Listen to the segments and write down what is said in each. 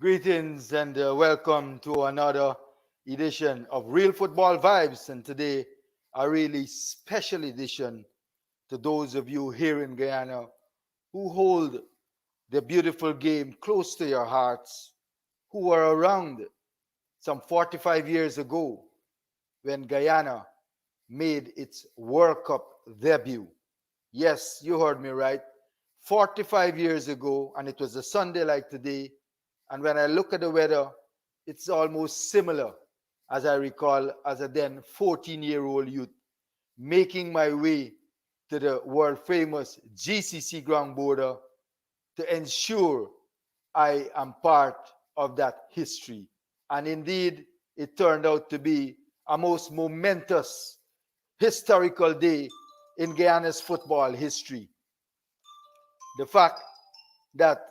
Greetings and welcome to another edition of Real Football Vibes. And today, a really special edition to those of you here in Guyana who hold the beautiful game close to your hearts, who were around some 45 years ago when Guyana made its World Cup debut. Yes, you heard me right. 45 years ago, and it was a Sunday like today. And when I look at the weather, it's almost similar as I recall as a then 14-year-old youth making my way to the world famous GCC ground border to ensure I am part of that history. And indeed, it turned out to be a most momentous historical day in Guyana's football history. The fact that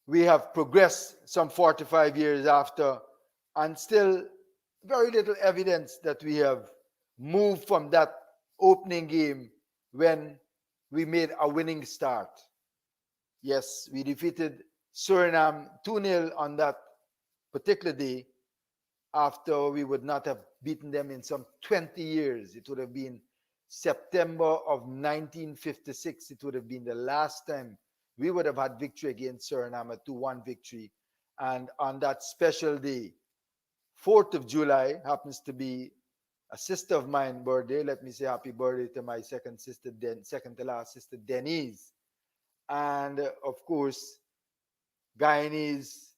we have progressed some 45 years after and still very little evidence that we have moved from that opening game when we made a winning start. Yes, we defeated Suriname 2-0 on that particular day after we would not have beaten them in some 20 years. It would have been September of 1956. It would have been the last time we would have had victory against Suriname, a 2-1 victory. And on that special day, 4th of July, happens to be a sister of mine birthday. Let me say happy birthday to my second to last sister, Denise. And of course, Guyanese,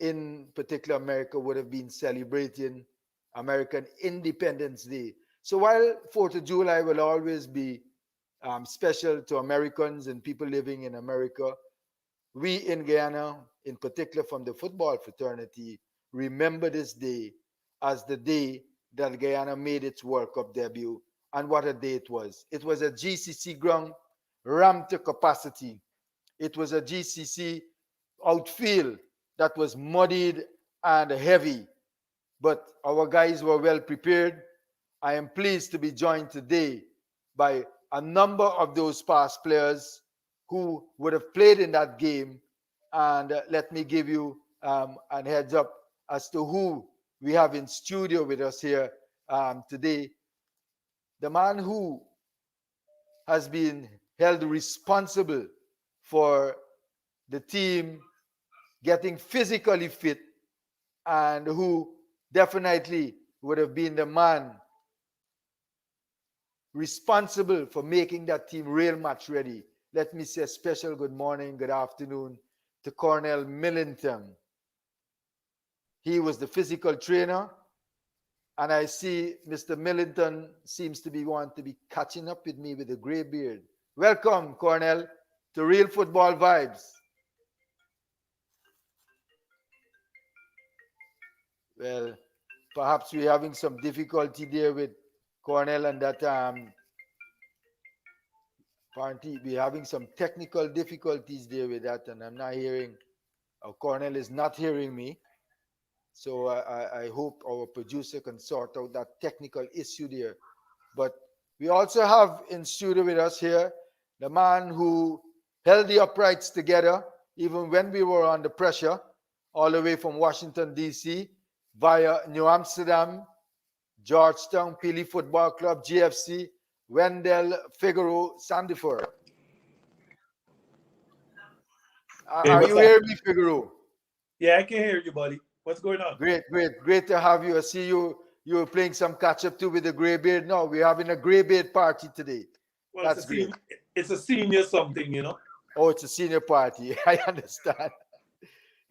in particular America, would have been celebrating American Independence Day. So while 4th of July will always be special to Americans and people living in America, we in Guyana, in particular from the football fraternity, remember this day as the day that Guyana made its World Cup debut. And what a day it was. It was a GCC ground rammed to capacity. It was a GCC outfield that was muddied and heavy, but our guys were well prepared. I am pleased to be joined today by a number of those past players who would have played in that game. And let me give you a heads up as to who we have in studio with us here today. The man who has been held responsible for the team getting physically fit and who definitely would have been the man responsible for making that team real match ready. Let me say a special good morning, good afternoon to Cornell Millington. He was the physical trainer, and I see Mr. Millington seems to be want to be catching up with me with a gray beard. Welcome, Cornell, to Real Football Vibes. Well, perhaps we're having some difficulty there with Cornell and that apparently we're having some technical difficulties there with that, and I'm not hearing, Cornell is not hearing me. So I hope our producer can sort out that technical issue there. But we also have in studio with us here the man who held the uprights together even when we were under pressure, all the way from Washington, D.C., via New Amsterdam, Georgetown, Pili Football Club, GFC, Wendell, Figaro, Sandifer. Hey, Are what's you up? hearing me, Figaro? Yeah, I can hear you, buddy. What's going on? Great to have you. I see you were playing some catch up too with the gray beard. No, we're having a gray beard party today. Well, That's great. it's a senior something. Oh, it's a senior party. I understand.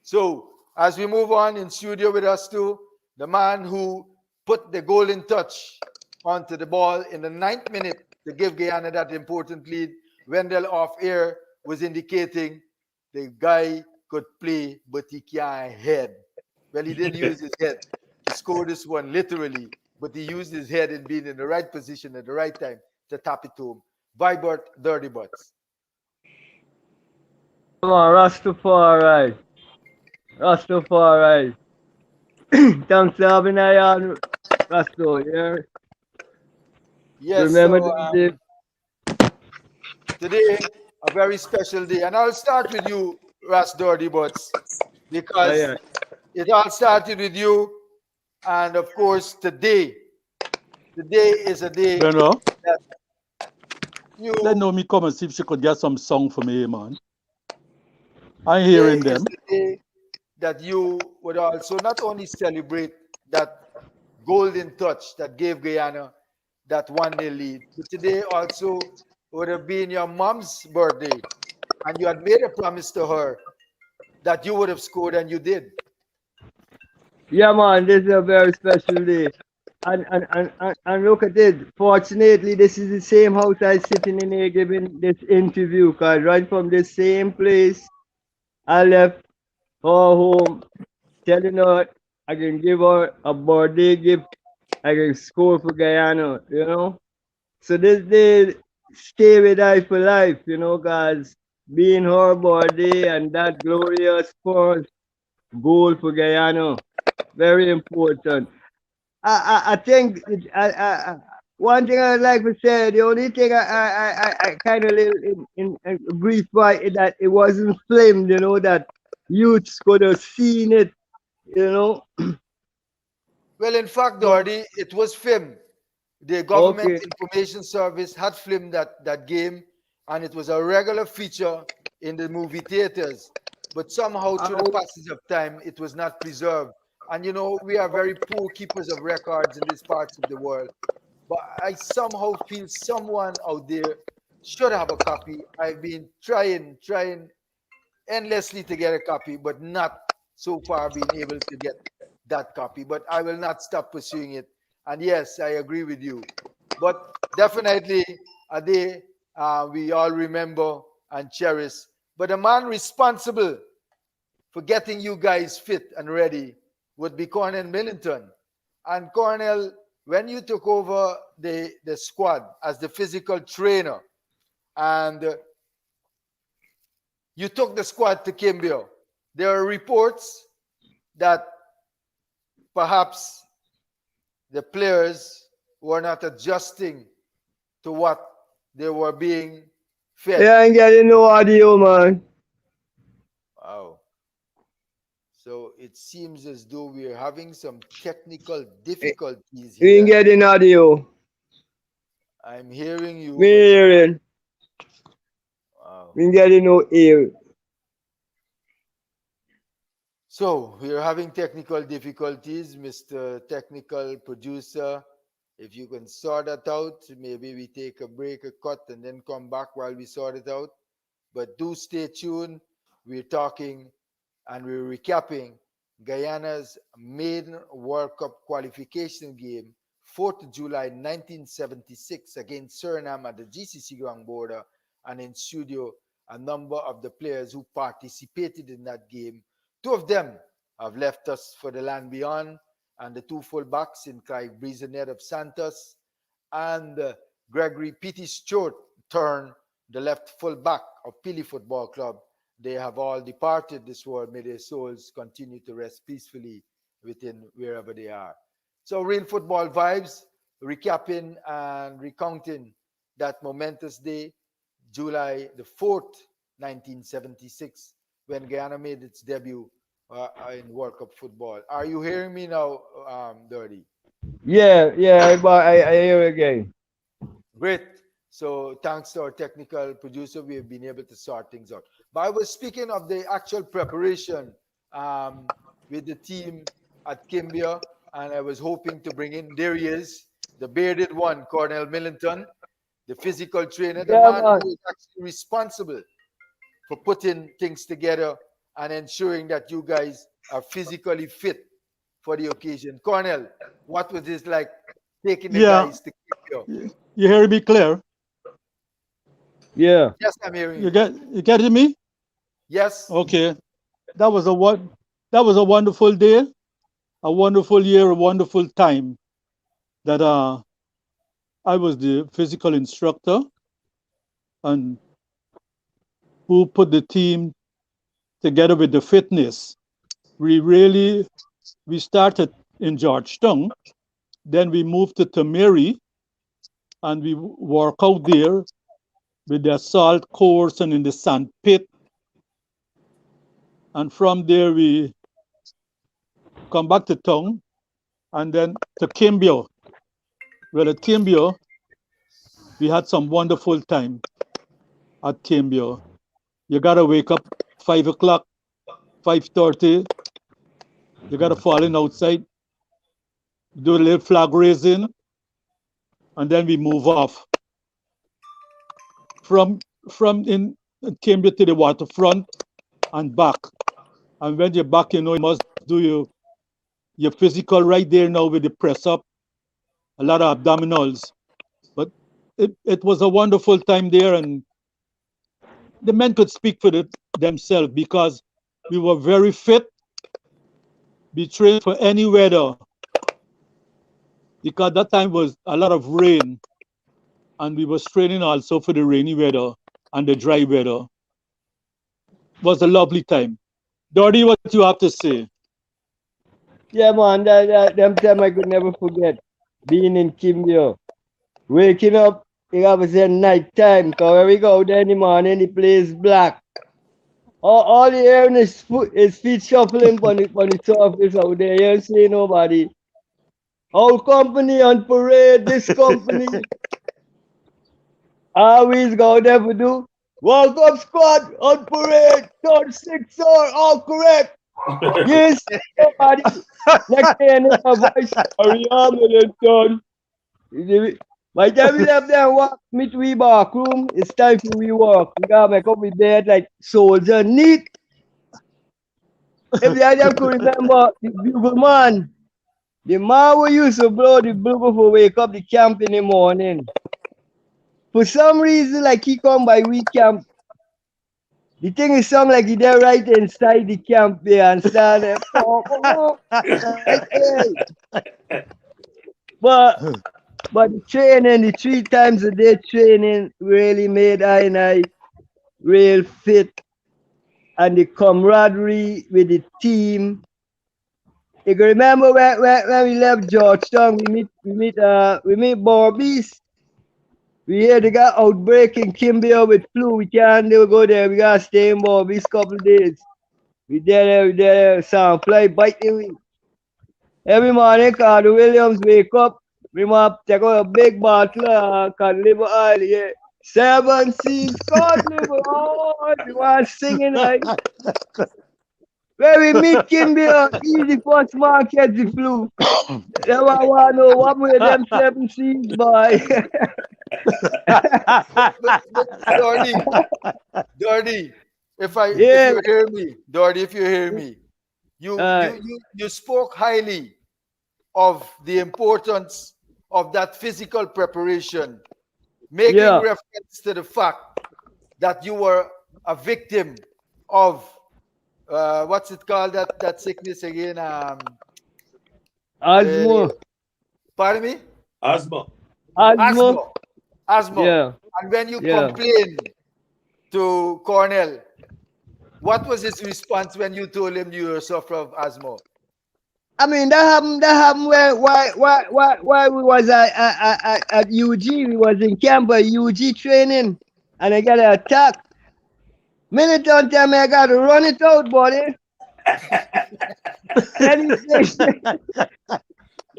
So as we move on in studio with us too, the man who put the golden touch onto the ball in the 9th minute to give Guyana that important lead. Wendell off air was indicating the guy could play, but he can't head. Well, he didn't use his head to score this one literally, but he used his head in being in the right position at the right time to tap it to him. Vibert Dirty Butts. Come on, Rastafari. Rastafari. Thanks for having I on Rasto, yeah? Yes, Remember so them days? today, a very special day. And I'll start with you, Ras Doherty Butts, Yeah. because it all started with you, and of course today is a day Benoit, that let you Naomi come and see if she could get some song for me, man. I ain't today hearing is them. the day that you would also not only celebrate that golden touch that gave Guyana that 1-0 lead, but today also would have been your mom's birthday, and you had made a promise to her that you would have scored, and you did. Yeah, man, this is a very special day. And look at it. Fortunately, this is the same house I sitting in here giving this interview. Cause right from the same place I left her home, telling her I can give her a birthday gift. I can score for Guyana, you know. So this day stay with I for life, you know, cause being her birthday and that glorious first goal for Guyana, very important. I think one thing I'd like to say, the only thing I kind of little in brief by is that it wasn't filmed, you know, that youths could have seen it, you know. Well, in fact, So, Doherty, it was filmed. The government okay. information service had filmed that game, and it was a regular feature in the movie theaters. But somehow, through the I, passage of time, it was not preserved. And you know, we are very poor keepers of records in these parts of the world. But I somehow feel someone out there should have a copy. I've been trying endlessly to get a copy, but not so far being able to get that copy. But I will not stop pursuing it. And yes, I agree with you. But definitely a day we all remember and cherish. But the man responsible for getting you guys fit and ready would be Cornell Millington. And Cornell, when you took over the squad as the physical trainer, and you took the squad to Kimbio, there are reports that perhaps the players were not adjusting to what they were being fed. yeah, I ain't getting no audio, man. Wow. So it seems as though we're having some technical difficulties We ain't here. getting audio. I'm hearing you, We but ain't hearing. wow. We ain't getting no ear. So we're having technical difficulties, Mr. Technical Producer. If you can sort that out, maybe we take a break, a cut, and then come back while we sort it out. But do stay tuned. We're talking and we're recapping Guyana's maiden World Cup qualification game, 4th July 1976 against Suriname at the GCC Ground border. And in studio, a number of the players who participated in that game. Two of them have left us for the land beyond, and the two fullbacks in Clive Breezenet of Santos and Gregory P.T. Stewart turn the left fullback of Pili Football Club. They have all departed this world. May their souls continue to rest peacefully within wherever they are. So, real football vibes, recapping and recounting that momentous day, July the 4th, 1976, when Guyana made its debut in World Cup football. Are you hearing me now, Dirty? Yeah, but I hear again. Great. So thanks to our technical producer, we have been able to sort things out. But I was speaking of the actual preparation with the team at Kimbia, and I was hoping to bring in, there he is, the bearded one, Cornell Millington, the physical trainer, the Yeah, man man. who is actually responsible for putting things together and ensuring that you guys are physically fit for the occasion. Cornell, what was this like taking the Yeah, guys to Kimbia? you hear me clear? Yeah. Yes, I'm hearing you. You getting me? Yes. Okay. That was a what? That was a wonderful day, a wonderful year, a wonderful time. That I was the physical instructor and who put the team together with the fitness. We really we started in Georgetown, then we moved to Tamari, and we work out there with the assault course and in the sand pit. And from there, we come back to town and then to Kimbio. Well, at Kimbio, we had some wonderful time at Kimbio. You got to wake up 5 o'clock, 5:30. You got to fall in outside, do a little flag raising, and then we move off. From in Cambridge to the waterfront and back. And when you're back, you know, you must do your physical right there now with the press up, a lot of abdominals. But it was a wonderful time there, and the men could speak for themselves because we were very fit. We trained for any weather because that time was a lot of rain, and we was training also for the rainy weather and the dry weather. It was a lovely time. Dory, what you have to say? Yeah, man, them time I could never forget. Being in Kimbio. Waking up, it was at night time, because when we go there in the morning, the place black. All you hearing is feet shuffling on the surface out there. You don't see nobody. Our company on parade, this company, always go there for do. Welcome squad on parade, turn 6 all correct. Yes, nobody. Next thing I a voice, hurry up, Middleton. By the time we left there and walk me to the back room, it's time for we walk. We gotta make up the bed like soldier neat. If the other could remember the bugle man, the man who used to blow the bugle for wake up the camp in the morning. For some reason, like he come by we camp, the thing is sound like he there right inside the camp there and stand there. Like, hey. But the training, the 3 times a day training really made I and I real fit, and the camaraderie with the team. You can remember when we left Georgetown, we meet Barbies. We hear they got outbreak in Kimbio with flu. We can't go there. We gotta stay in Barbies couple days. We there, sound fly biting we. Every morning, Carter Williams wake up. We must take out a big bottle of cod liver oil. Yeah. 7 seas cod liver oil. We want singing like. Where we meet Kimbio, easy first market the flu. They want to know what with them 7 seas, boy. But Dordy, if Yeah. you hear me, Dordy, if you hear me, you spoke highly of the importance of that physical preparation, making Yeah. reference to the fact that you were a victim of what's it called, that sickness again? Asthma. Pardon me? Asthma. Asthma. Asthma. Yeah. And when you Yeah. complained to Cornell, what was his response when you told him you were suffering of asthma? I mean, that happened why we was at UG. We was in camp at UG training, and I got an attack. Minute on time, I got to run it out, buddy. Anything.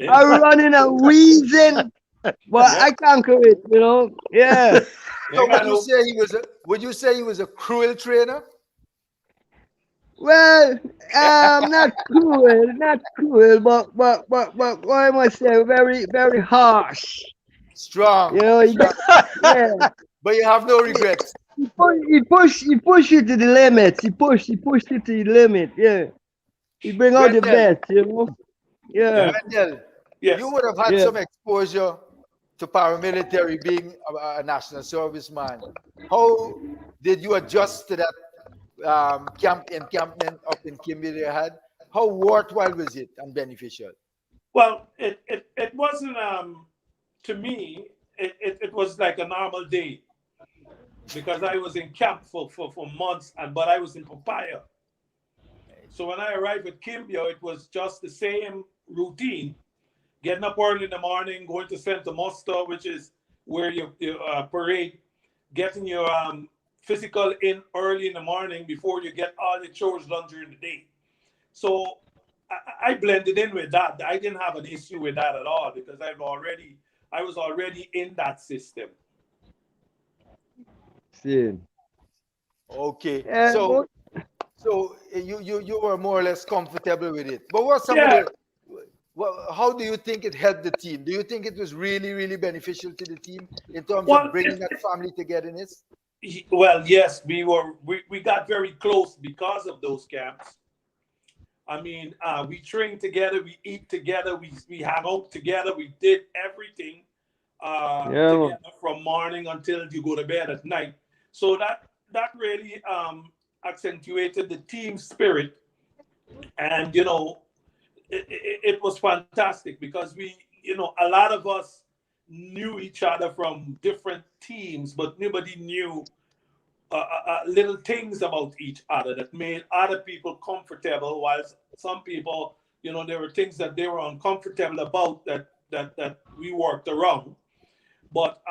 I'm running and wheezing, but I conquer it, you know. Yeah. So would you say he was a cruel trainer? Well, not cruel, but what I must say, very, very harsh. Strong. You know, yeah. But you have no regrets. He push you to the limits. He pushed you to the limit. Yeah. He bring out the Brendel, best, you know. Yeah. Brendel, Yes. you would have had Yeah. some exposure to paramilitary, being a national serviceman. How did you adjust to that encampment up in Kimberley had? How worthwhile was it and beneficial? Well, it wasn't to me. It was like a normal day because I was in camp for months, but I was in Papaya. So when I arrived at Kimbio, it was just the same routine: getting up early in the morning, going to Santa Mosta, which is where you parade, getting your physical in early in the morning before you get all the chores done during the day. So I blended in with that. I didn't have an issue with that at all because I was already in that system. Same. Okay. Yeah, but So you were more or less comfortable with it. But what some of Yeah. the how do you think it helped the team? Do you think it was really, really beneficial to the team in terms of Well, bringing that family togetherness? well, yes, we got very close because of those camps. I mean, we trained together, we eat together, we hang out together, we did everything yeah, man. together from morning until you go to bed at night. So that really accentuated the team spirit, and it was fantastic because a lot of us knew each other from different teams, but nobody knew little things about each other that made other people comfortable, while some people, there were things that they were uncomfortable about that we worked around. But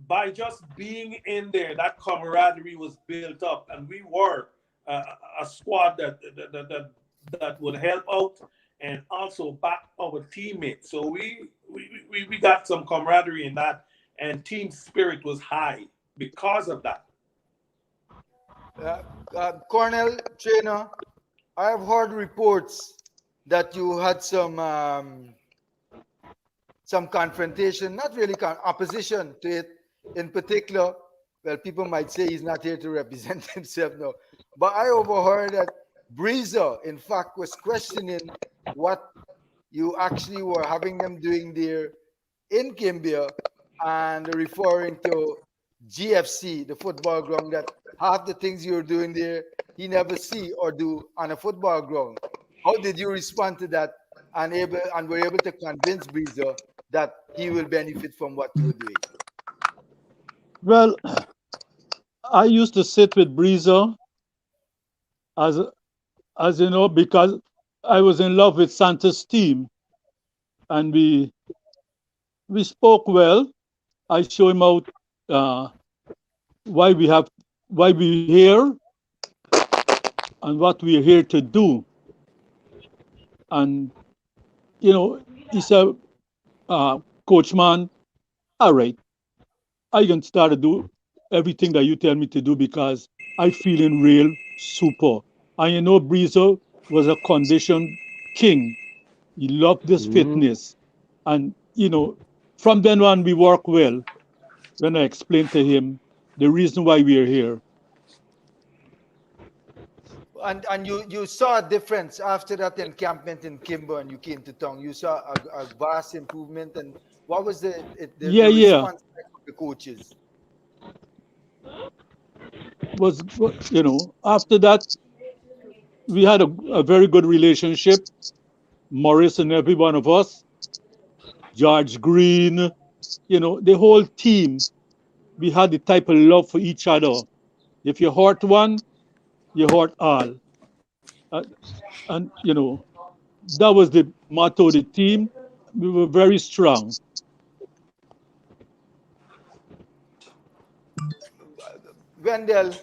by just being in there, that camaraderie was built up, and we were a squad that would help out and also back our teammates. So we got some camaraderie in that, and team spirit was high because of that. Uh, Cornell trainer, I have heard reports that you had some confrontation, not really opposition to it in particular. Well, people might say he's not here to represent himself, no. But I overheard that Breezer, in fact, was questioning what you actually were having them doing there in Kimbia and referring to GFC, the football ground, that half the things you're doing there, he never see or do on a football ground. How did you respond to that and were able to convince Breezer that he will benefit from what you were doing? Well, I used to sit with Breezer as as you know, because I was in love with Santa's team, and we spoke well. I show him out uh, why we have why we're here and what we're here to do. And he said, "Coach man, all right, I can start to do everything that you tell me to do because I feeling real super." And Breezer was a condition king. He loved this Mm-hmm. fitness. And, from then on, we work well when I explained to him the reason why we are here. And you saw a difference after that encampment in Kimber and you came to town. You saw a vast improvement. And what was Yeah, the yeah. response like of the coaches? After that, we had a very good relationship. Morris and every one of us, George Green, the whole team, we had the type of love for each other. If you hurt one, you hurt all. Uh, and, that was the motto of the team. We were very strong. Wendell,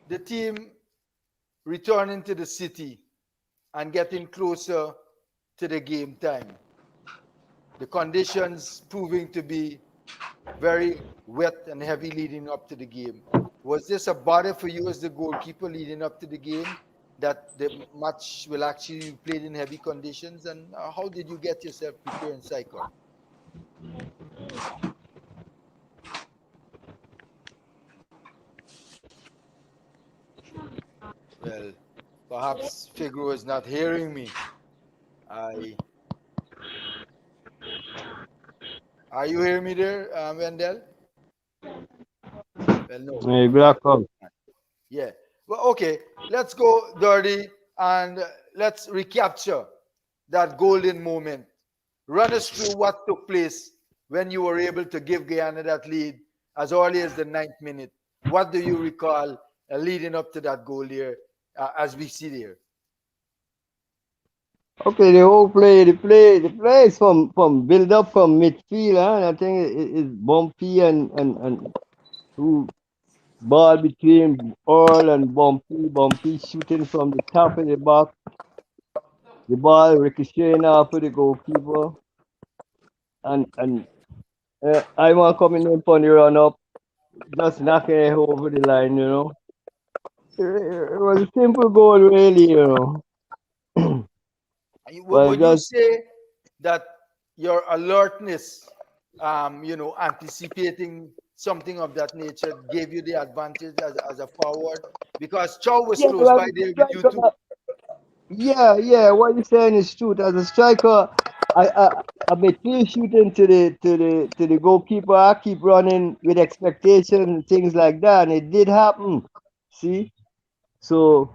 the team returning to the city and getting closer to the game time. The conditions proving to be very wet and heavy leading up to the game. Was this a bother for you as the goalkeeper leading up to the game that the match will actually be played in heavy conditions? And how did you get yourself prepared in cycle? Well, perhaps Figaro is not hearing me. I Are you hearing me there, Wendell? Well, no, Hey, perhaps. black out. Yeah. Well, okay. Let's go, Dirty, and let's recapture that golden moment. Run us through what took place when you were able to give Guyana that lead as early as the ninth minute. What do you recall leading up to that goal there as we see there? Okay, the whole the play is from build up from midfield, huh? I think it's Bumpy and who Ball between Earl and Bumpy. Bumpy shooting from the top of the box. The ball ricocheting off of the goalkeeper. And I want coming in for the run up, just knocking it over the line, you know. It was a simple goal, really, you know. But Would you just say that your alertness, anticipating something of that nature gave you the advantage as a forward? Because Chow was yeah, close well, by there with you striker, too. yeah. What you're saying is true. As a striker, I made clear shooting to the goalkeeper. I keep running with expectation and things like that, and it did happen. See, so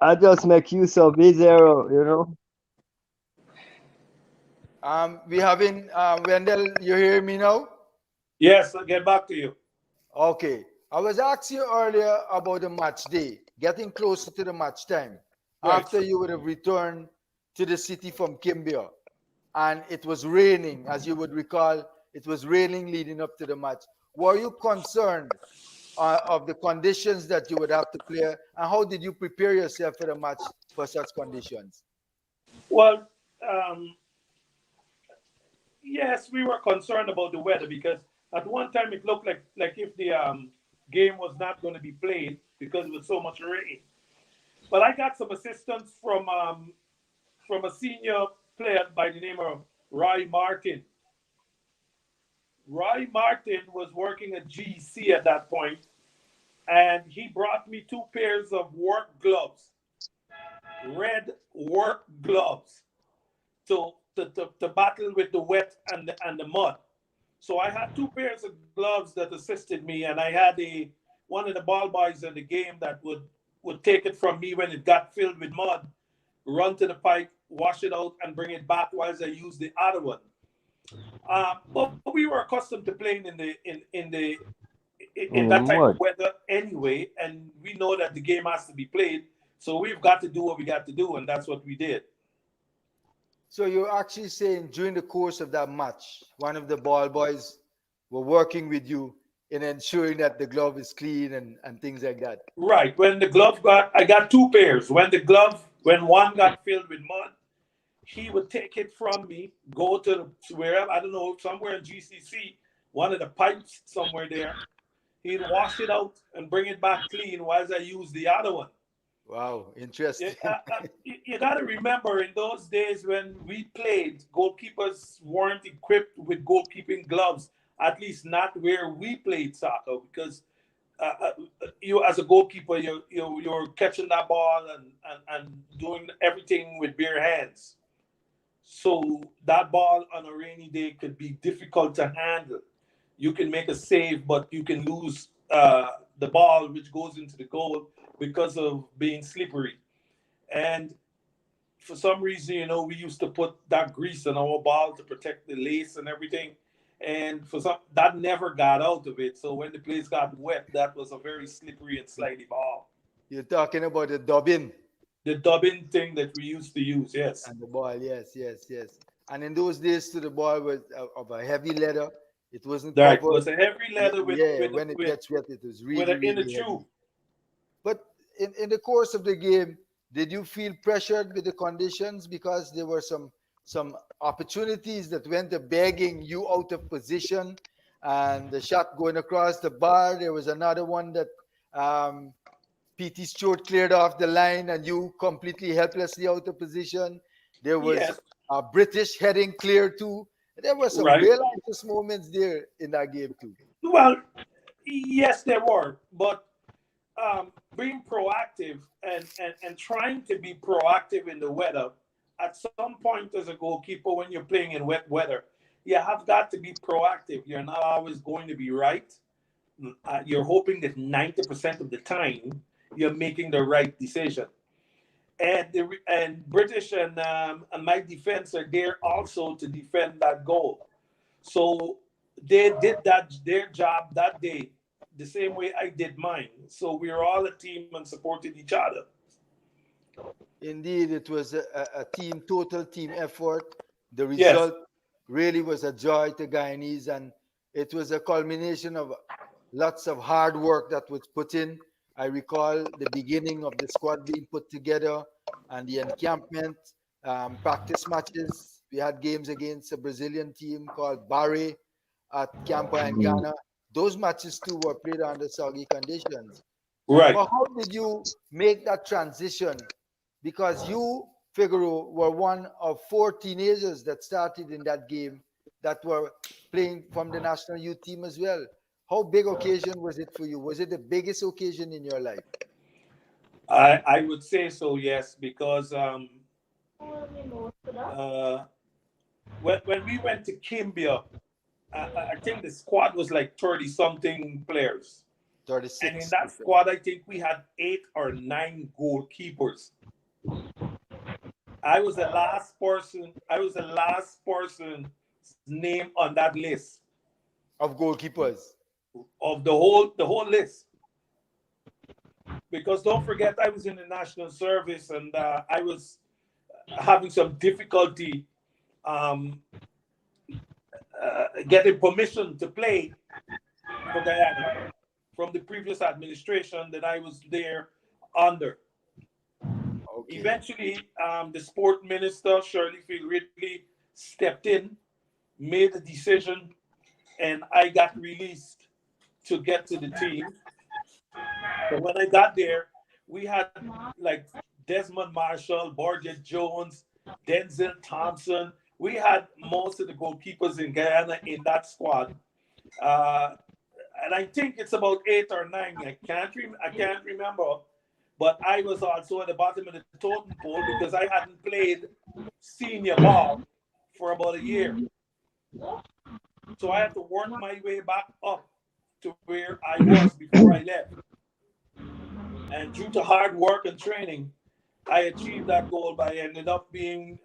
I just make use of his error, you know. We having Wendell, you hear me now? Yes, I'll get back to you. Okay. I was asking you earlier about the match day, getting closer to the match time. Right. After you would have returned to the city from Kimbia, and it was raining, as you would recall, it was raining leading up to the match. Were you concerned of the conditions that you would have to play, and how did you prepare yourself for the match for such conditions? Well, um, yes, we were concerned about the weather because at one time it looked like if the game was not going to be played because it was so much rain. But I got some assistance from a senior player by the name of Roy Martin. Roy Martin was working at GC at that point, and he brought me two pairs of work gloves, red work gloves, to battle with the wet and the mud. So I had two pairs of gloves that assisted me, and I had a one of the ball boys in the game that would take it from me when it got filled with mud, run to the pipe, wash it out, and bring it back whilst I use the other one. But we were accustomed to playing in In that the type of mud. weather anyway, and we know that the game has to be played. So we've got to do what we got to do, and that's what we did. So you're actually saying during the course of that match, one of the ball boys were working with you in ensuring that the glove is clean and things like that. Right. When the glove I got two pairs. When one got filled with mud, he would take it from me, go to wherever, I don't know, somewhere in GCC, one of the pipes somewhere there. He'd wash it out and bring it back clean whilst I use the other one. Wow, You, interesting. you got to remember in those days when we played, goalkeepers weren't equipped with goalkeeping gloves, at least not where we played soccer, because you as a goalkeeper, you're catching that ball and doing everything with bare hands. So that ball on a rainy day could be difficult to handle. You can make a save, but you can lose the ball, which goes into the goal because of being slippery. And for some reason, we used to put that grease on our ball to protect the lace and everything. And for some, that never got out of it. So when the place got wet, that was a very slippery and slidey ball. You're talking about the dubbing The dubbing thing that we used to use, yes. and the ball. Yes, yes, yes. And in those days, too, the ball was of a heavy leather. It wasn't Right. It covered. was a heavy leather Yeah, when it gets wet, it was with really, an inner really tube. heavy. But in the course of the game, did you feel pressured with the conditions because there were some opportunities that went to begging you out of position, and the shot going across the bar? There was another one that PT Stewart cleared off the line, and you completely helplessly out of position. There was Yes. a British heading clear too. There were some Right. real anxious moments there in that game too. Well, yes, there were, but being proactive and trying to be proactive in the weather, at some point as a goalkeeper, when you're playing in wet weather, you have got to be proactive. You're not always going to be right. You're hoping that 90% of the time you're making the right decision. And British and my defense are there also to defend that goal. So they did their job that day the same way I did mine. So we were all a team and supported each other. Indeed, it was a team, total team effort. The Yes, result really was a joy to Guyanese, and it was a culmination of lots of hard work that was put in. I recall the beginning of the squad being put together and the encampment, practice matches. We had games against a Brazilian team called Barre at Campa in Mm. Ghana. Those matches too were played under soggy conditions. Right. But how did you make that transition? Because you, Figaro, were one of four teenagers that started in that game that were playing from the national youth team as well. How big occasion was it for you? Was it the biggest occasion in your life? I would say so, yes, because uh, when we went to Kimbia, I think the squad was like 30 something players. And in 36 that people. squad, I think we had 8 or 9 goalkeepers. I was the last person name on that list Of goalkeepers. of the whole list. Because don't forget, I was in the national service and I was having some difficulty um, getting permission to play for Guyana from the previous administration that I was there under. Okay. Eventually, the sport minister, Shirley Field Ridley, stepped in, made a decision, and I got released to get to the team. But when I got there, we had like Desmond Marshall, Borget Jones, Denzel Thompson. We had most of the goalkeepers in Guyana in that squad. Uh, and I think it's about 8 or 9. I can't remember. But I was also at the bottom of the totem pole because I hadn't played senior ball for about a year. So I had to work my way back up to where I was before I left. And due to hard work and training, I achieved that goal by ended up being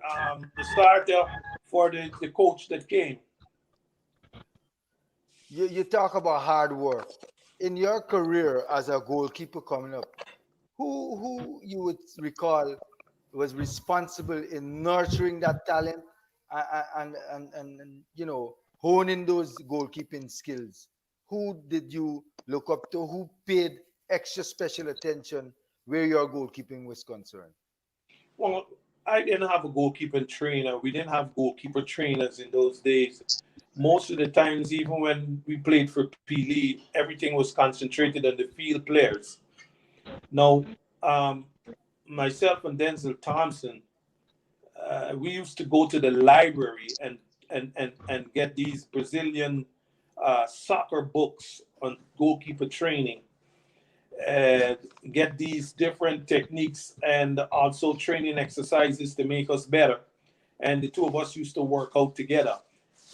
the starter for the coach that came. You talk about hard work. In your career as a goalkeeper coming up, who you would recall was responsible in nurturing that talent and honing those goalkeeping skills? Who did you look up to? Who paid extra special attention where your goalkeeping was concerned? Well, I didn't have a goalkeeper trainer. We didn't have goalkeeper trainers in those days. Most of the times, even when we played for P League, everything was concentrated on the field players. Now, um, myself and Denzel Thompson, we used to go to the library and get these Brazilian soccer books on goalkeeper training, and get these different techniques and also training exercises to make us better. And the two of us used to work out together.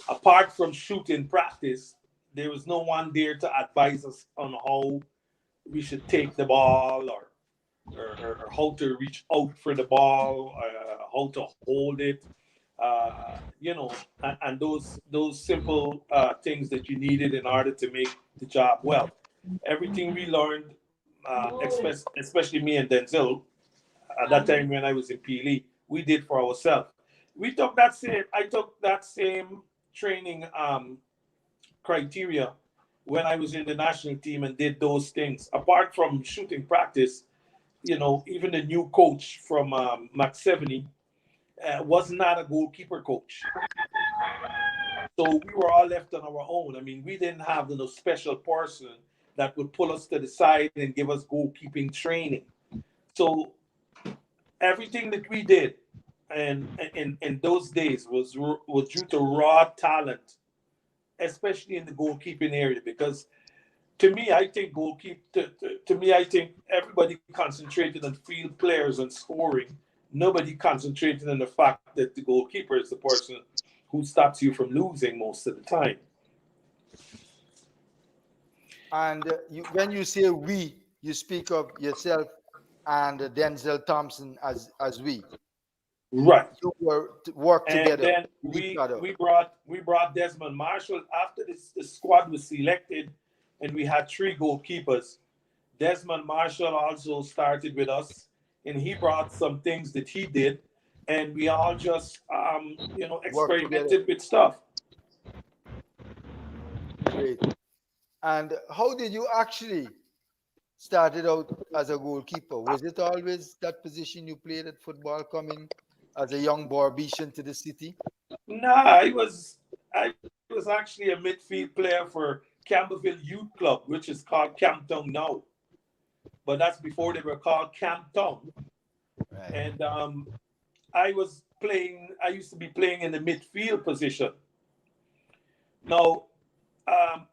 Apart from shooting practice, there was no one there to advise us on how we should take the ball or how to reach out for the ball, how to hold it, and those simple things that you needed in order to make the job well. Everything we learned, especially me and Denzel, at that time when I was in PLE, we did for ourselves. I took that same training criteria when I was in the national team and did those things. Apart from shooting practice, even the new coach from Max 70 was not a goalkeeper coach. So we were all left on our own. I mean, we didn't have no special person that would pull us to the side and give us goalkeeping training. So everything that we did and in those days was due to raw talent, especially in the goalkeeping area. Because to me, I think I think everybody concentrated on field players and scoring. Nobody concentrated on the fact that the goalkeeper is the person who stops you from losing most of the time. And when you say we, you speak of yourself and Denzel Thompson as we. Right. You work And together then with each we other. we brought we brought Desmond Marshall after the squad was selected, and we had 3 goalkeepers. Desmond Marshall also started with us, and he brought some things that he did, and we all just Work together. experimented with stuff. Great. And how did you actually started out as a goalkeeper? Was it always that position you played at football coming as a young Barbician to the city? Nah, I was actually a midfield player for Campbellville Youth Club, which is called Camptown now. But that's before they were called Camptown. Right. And I used to be playing in the midfield position. Now, um,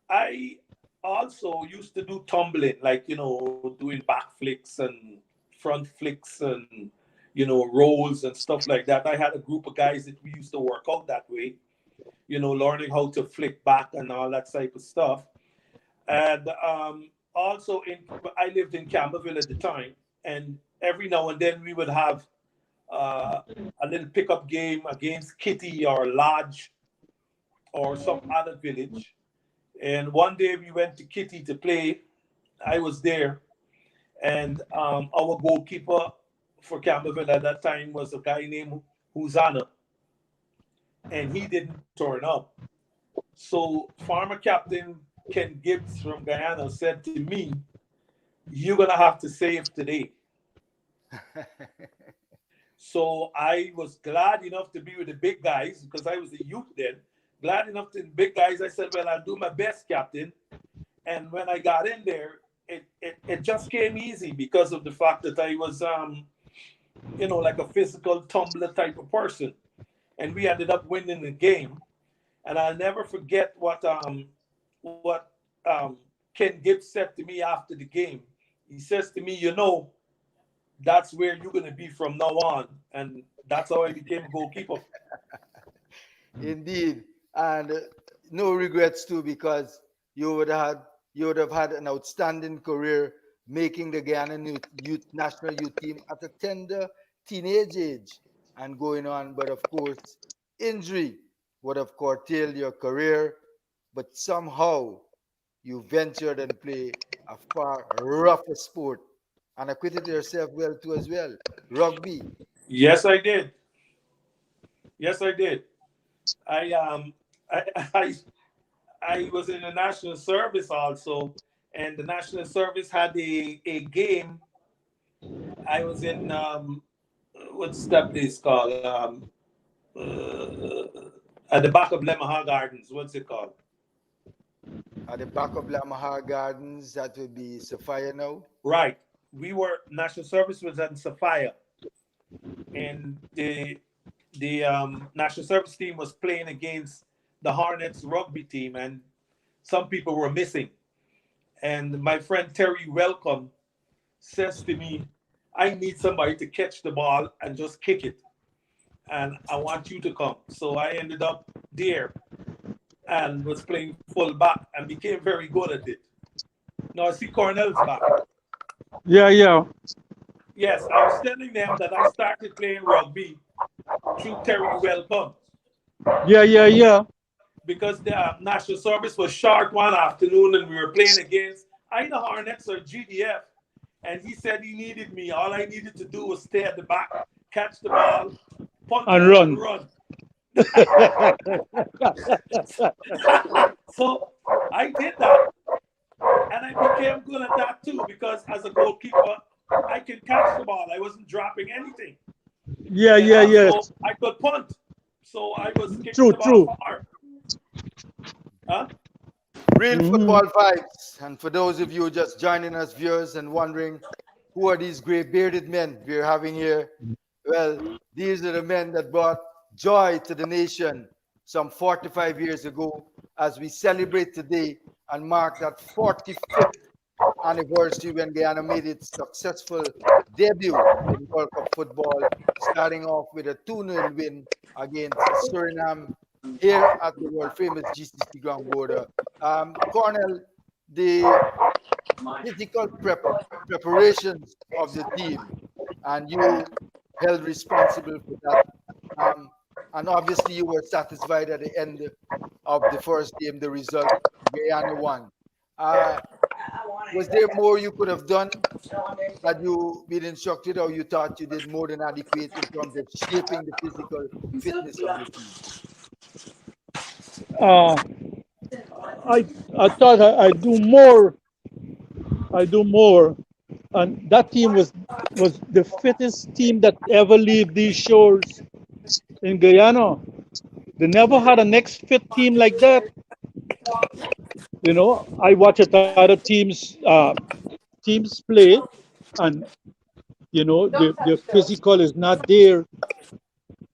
I also used to do tumbling, like, doing back flicks and front flicks and, rolls and stuff like that. I had a group of guys that we used to work out that way, learning how to flick back and all that type of stuff. And also, I lived in Campbellville at the time, and every now and then we would have uh, a little pickup game against Kitty or Lodge or some other village. And one day we went to Kitty to play. I was there, and our goalkeeper for Campbellville at that time was a guy named Huzana, and he didn't turn up. So former captain Ken Gibbs from Guyana said to me, "You're gonna have to save today." So I was glad enough to be with the big guys because I was a youth then. Glad enough to the big guys. I said, "Well, I'll do my best, captain." And when I got in there, it just came easy because of the fact that I was, like a physical tumbler type of person. And we ended up winning the game. And I'll never forget what Ken Gibbs said to me after the game. He says to me, that's where you're going to be from now on. And that's how I became a goalkeeper. Indeed, and no regrets too, because you would have had an outstanding career making the Guyana youth national youth team at a tender teenage age and going on. But of course, injury would have curtailed your career. But somehow you ventured and play a far rougher sport and acquitted yourself well too as well. Rugby. Yes, I did. Yes, I did. I I I, I was in the national service also, and the national service had a game. I was in what's that place called? Uh, at the back of Lemaha Gardens. What's it called? At the back of Lamahar Gardens, that would be Sophia now. Right. We were national service was at Sophia, and the national service team was playing against the Hornets rugby team, and some people were missing. And my friend Terry Welcome says to me, "I need somebody to catch the ball and just kick it, and I want you to come." So I ended up there and was playing full back and became very good at it. Now I see Cornell's back. Yeah, yeah. Yes, I was telling them that I started playing rugby through Terry Welcome Yeah, yeah, yeah. because the national service was short one afternoon and we were playing against either Hornets or GDF. And he said he needed me. All I needed to do was stay at the back, catch the ball, punch And it, and run. run. So I did that, and I became good at that too because as a goalkeeper, I can catch the ball. I wasn't dropping anything, Yeah, and yeah, yeah. also I could punt. So I was kicking True, the ball true. far. Huh? Real Hmm. football vibes. And for those of you just joining us, viewers, and wondering who are these gray bearded men we're having here, well, these are the men that brought joy to the nation some 45 years ago as we celebrate today and mark that 45th anniversary when Guyana made its successful debut in World Cup football, starting off with a 2-0 win against Suriname here at the world famous GCC ground border. Cornell, the physical preparations of the team, and you held responsible for that. Um, and obviously, you were satisfied at the end of the first game, the result, Guyana won. Uh, was there more you could have done? Had you been instructed, or you thought you did more than adequate in terms of shaping the physical fitness of the team? Uh, I thought I'd do more. I do more, and that team was the fittest team that ever leave these shores in Guyana. They never had a next fit team like that. You know, I watch at other teams play, and you know the physical is not there.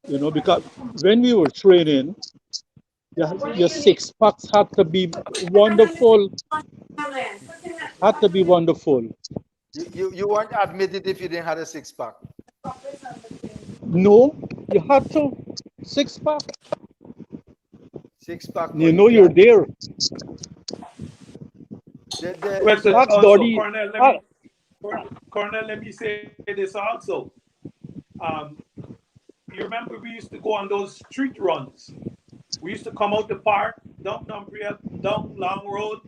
You know, because when we were training, your six packs had to be wonderful. Had to be wonderful. You weren't admitted if you didn't have a six pack. No, you had to six pack. Six pack, or You you know you're can't. there. Well, so That's also, Doddy. Cornell, let me say this also. Um, you remember we used to go on those street runs. We used to come out the park, down Dumfries, down Long Road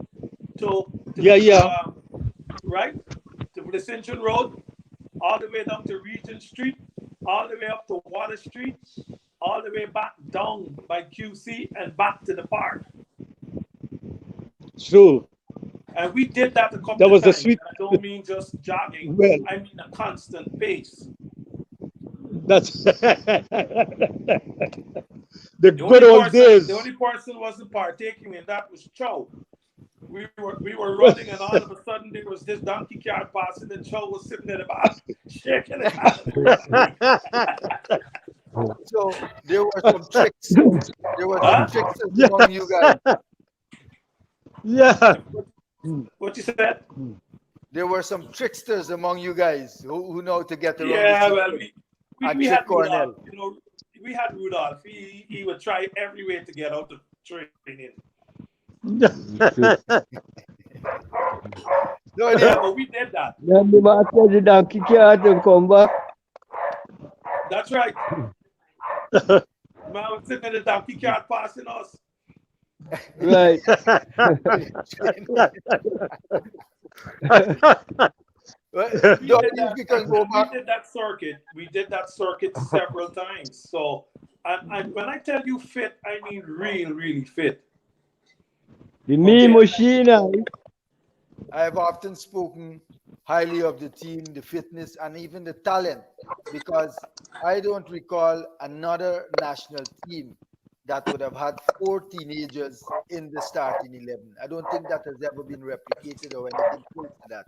Yeah, yeah. right to the Central Road, all the way down to Regent Street, all the way up to Water Street, all the way back down by QC and back to the park. True. And we did that a That couple of was the times. sweet. I don't mean just jogging. Well, I mean a constant pace. that's the The good old the days. only person wasn't partaking in that was Cho. We were running, and all of a sudden there was this donkey cart passing, and Cho was sitting at the back shaking his hand. So there were some tricks. There were some Huh? tricksters among you Yes. guys. Yeah. What you said? There were some tricksters among you guys who know to get around the Yeah, well, system we, and we trick had Rudolph. Cornell. You know, we had Rudolph. He would try every way to get out of training. No, Yeah, but we did that. Then the master the donkey cart and come back. That's right. Man was sitting in the donkey cart passing us. Right. Well, We no, did if that, we can go and back. we did that circuit. We did that circuit several times. So, and when I tell you fit, I mean really fit. The mean Okay. machine. I have often spoken highly of the team, the fitness, and even the talent, because I don't recall another national team that would have had four teenagers in the starting 11. I don't think that has ever been replicated or anything close to that.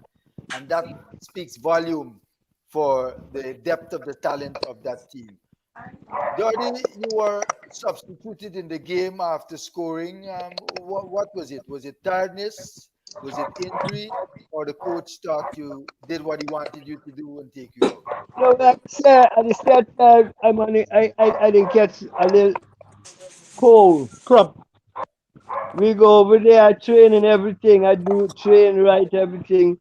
And that speaks volume for the depth of the talent of that team. Jordi, you were substituted in the game after scoring. What was it? Was it tiredness? Was it injury? Or the coach thought you did what he wanted you to do and take you out? No, like I said, at the start time, I didn't catch a little cold. Crap. We go over there, train and everything. I do train right, everything.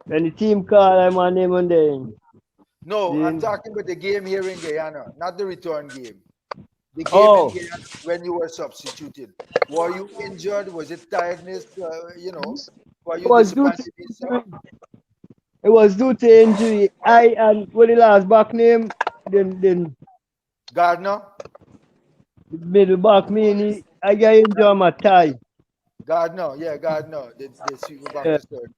When the team call, I'm on him and then. No, I'm Then talking about the game here in Guyana, not the return game. The game in oh, Guyana when you were substituted. Were you injured? Was it tiredness? Were it you was due to disappointed in yourself? injury. It was due to injury. I and what the last back name, then Gardner? the middle back mean I got injured on my thigh. Gardner, yeah, Gardner. They sweep me back Yeah, to third.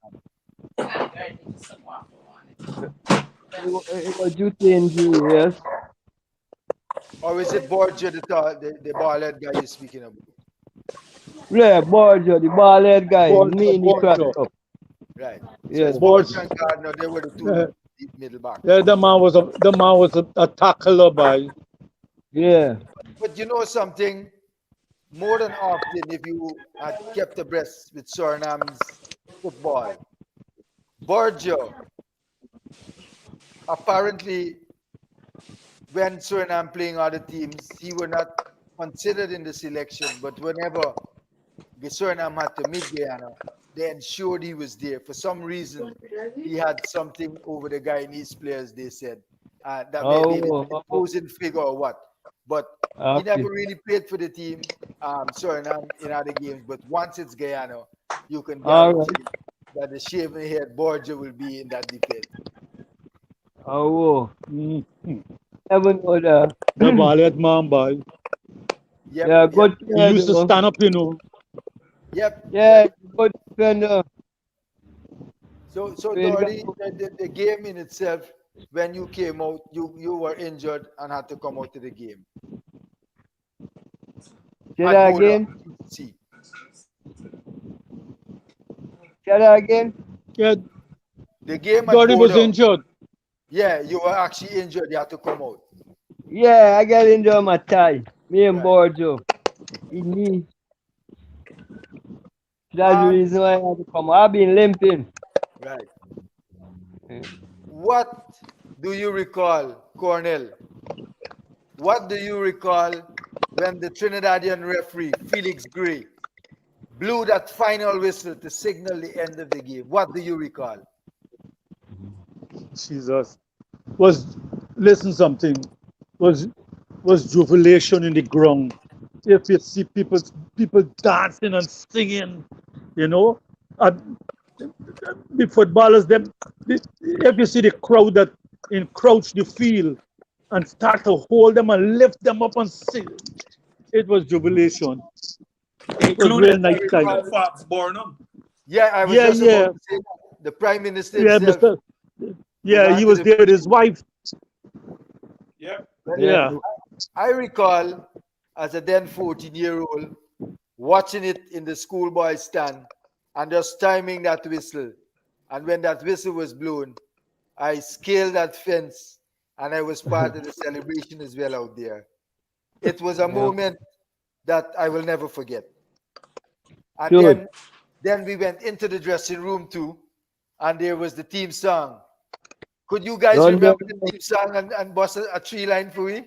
it was due to injury. Yes. Or is it Borgia, the ball head guy you're speaking about? Yeah, Borgia, the ball head guy, Borgia, me he cracked Borgia. up. Right. So Yeah, it's Borgia Borgia. and Gardner. They were the Yeah, two deep middle backs. yeah, the man was a tackler by. yeah. But you know something? More than often, if you had kept abreast with Surinam's football, Borgia apparently, when Suriname playing other teams, he were not considered in the selection. But whenever the Suriname had to meet Guyana, they ensured he was there. For some reason, he had something over the Guyanese players, they said. That may be the Oh, imposing figure or what. But he okay. never really played for the team, Suriname, in other games. But once it's Guyana, you can All right. guarantee that the shaven head Borgia will be in that defense. Oh, Mm. never know that. The valet man by. Yep, Yeah, yep, good yep, He player used to though. stand up, you know. Yep. Yeah, good defender. So Played Dory, well. the game in itself, when you came out, you were injured and had to come out of the game. Say that Angola, again. see. Say that again. Yeah, The game at Dory was Bodo, injured. yeah, you were actually injured. You had to come out. Yeah, I got into my tie. Me and Right. Borjo. In knee. That's the Um, reason why I had to come. I've been limping. right. Yeah. What do you recall, Cornell? What do you recall when the Trinidadian referee, Felix Gray, blew that final whistle to signal the end of the game? What do you recall? Jesus. Was listen something. Was was jubilation in the ground. If you see people dancing and singing, you know, and the footballers them. If you see the crowd that encroach the field and start to hold them and lift them up and sing, it was jubilation. It was real Including nice time. Fox Burnham. Yeah, I was Yeah, just about yeah, to say that. The Prime Minister yeah, himself Mister. was Yeah, he under was the there with his wife. Yep. Yeah. Yeah. I recall as a then 14-year-old watching it in the schoolboy stand and just timing that whistle. And when that whistle was blown, I scaled that fence and I was part of the celebration as well out there. It was a Yeah. moment that I will never forget. And Good. then we went into the dressing room too, and there was the team song. Could you guys Run them remember the down. team song and bust a tree line for me?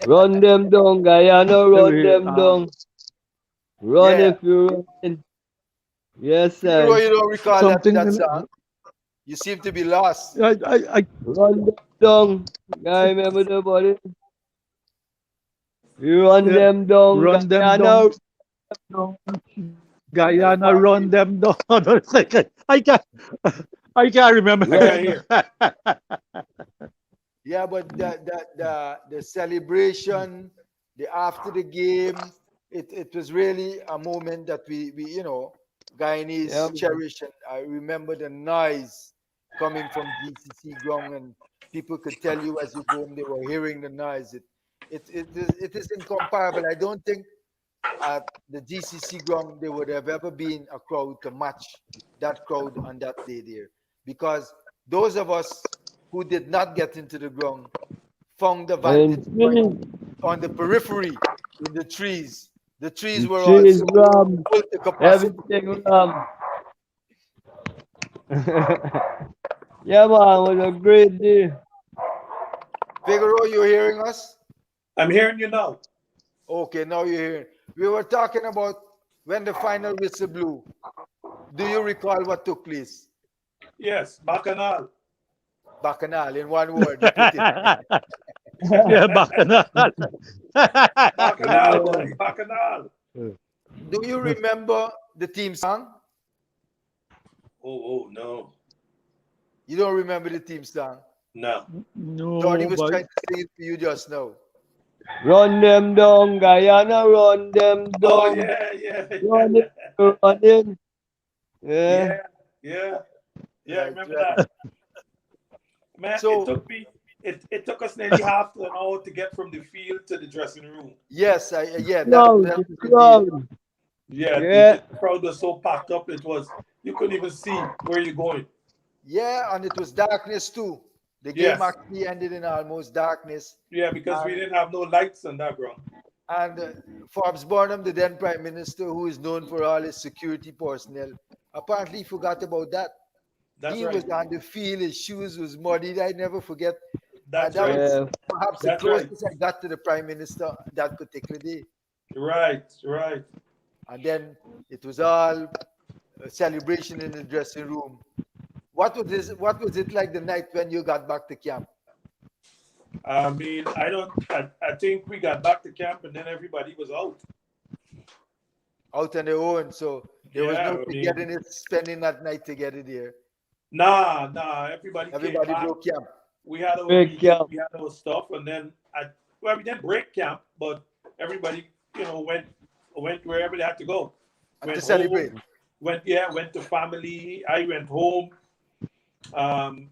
Run them down, Guyana. Run them Uh, down. Run Yeah. if you run. Yes, Figaro, sir. you don't recall that something. song? You seem to be lost. I Run them down. I remember the body. You run yeah, them down, run them Guyana. down, Guyana, run them down. It's like, I can't remember. I Run. can't hear. Yeah, but the celebration, the after the game, it was really a moment that we Yeah. Guyanese cherish. And I remember the noise coming from GCC ground, and people could tell you as you go home they were hearing the noise. It is incomparable. I don't think at the GCC ground there would have ever been a crowd to match that crowd on that day there, because those of us who did not get into the ground found the And vantage point trees, on the periphery in the trees. The trees the were trees also ram, full to capacity. everything ram. Yeah, man, it was a great day. Figaro, you hearing us? I'm hearing you now. Okay, now you're hearing. We were talking about when the final whistle blew. Do you recall what took place? Yes, Bacchanal. Bacchanal, in one word, you put it. Yeah, Bacchanal. Bacchanal, buddy. Bacchanal. Do you remember the team song? Oh, no. You don't remember the team song? No. Tony No, was but trying to sing it to you just now. Run them down, Guyana, run them Oh, down. yeah. Run it, run it. Yeah, Yeah. yeah. Yeah, I Right, remember right. that. Man, So it took us nearly half an hour to get from the field to the dressing room. yes, yeah, Crowd, that the was indeed. crowd. Yeah, Yeah. the crowd was so packed up, you couldn't even see where you're going. Yeah, and it was darkness too. The game Yes. actually ended in almost darkness. Yeah, because we And, didn't have no lights on that ground. and Forbes Burnham, the then Prime Minister, who is known for all his security personnel, apparently forgot about that. That's He right. was on the field, his shoes was muddied. I never forget. That's That right. was Yeah. perhaps the That's right. closest I got to the Prime Minister that particular day. Right. And then it was all a celebration in the dressing room. What was it like the night when you got back to camp? I mean, I think we got back to camp and then everybody was out. Out on their own, so there was Yeah, no I mean, getting it, spending that night together there. nah, everybody came Everybody back. broke camp. We had our Break meeting, camp. we had our stuff, and then we didn't break camp, but everybody, went wherever they had to go. to Went celebrate. home. Went to family. I went home. Um,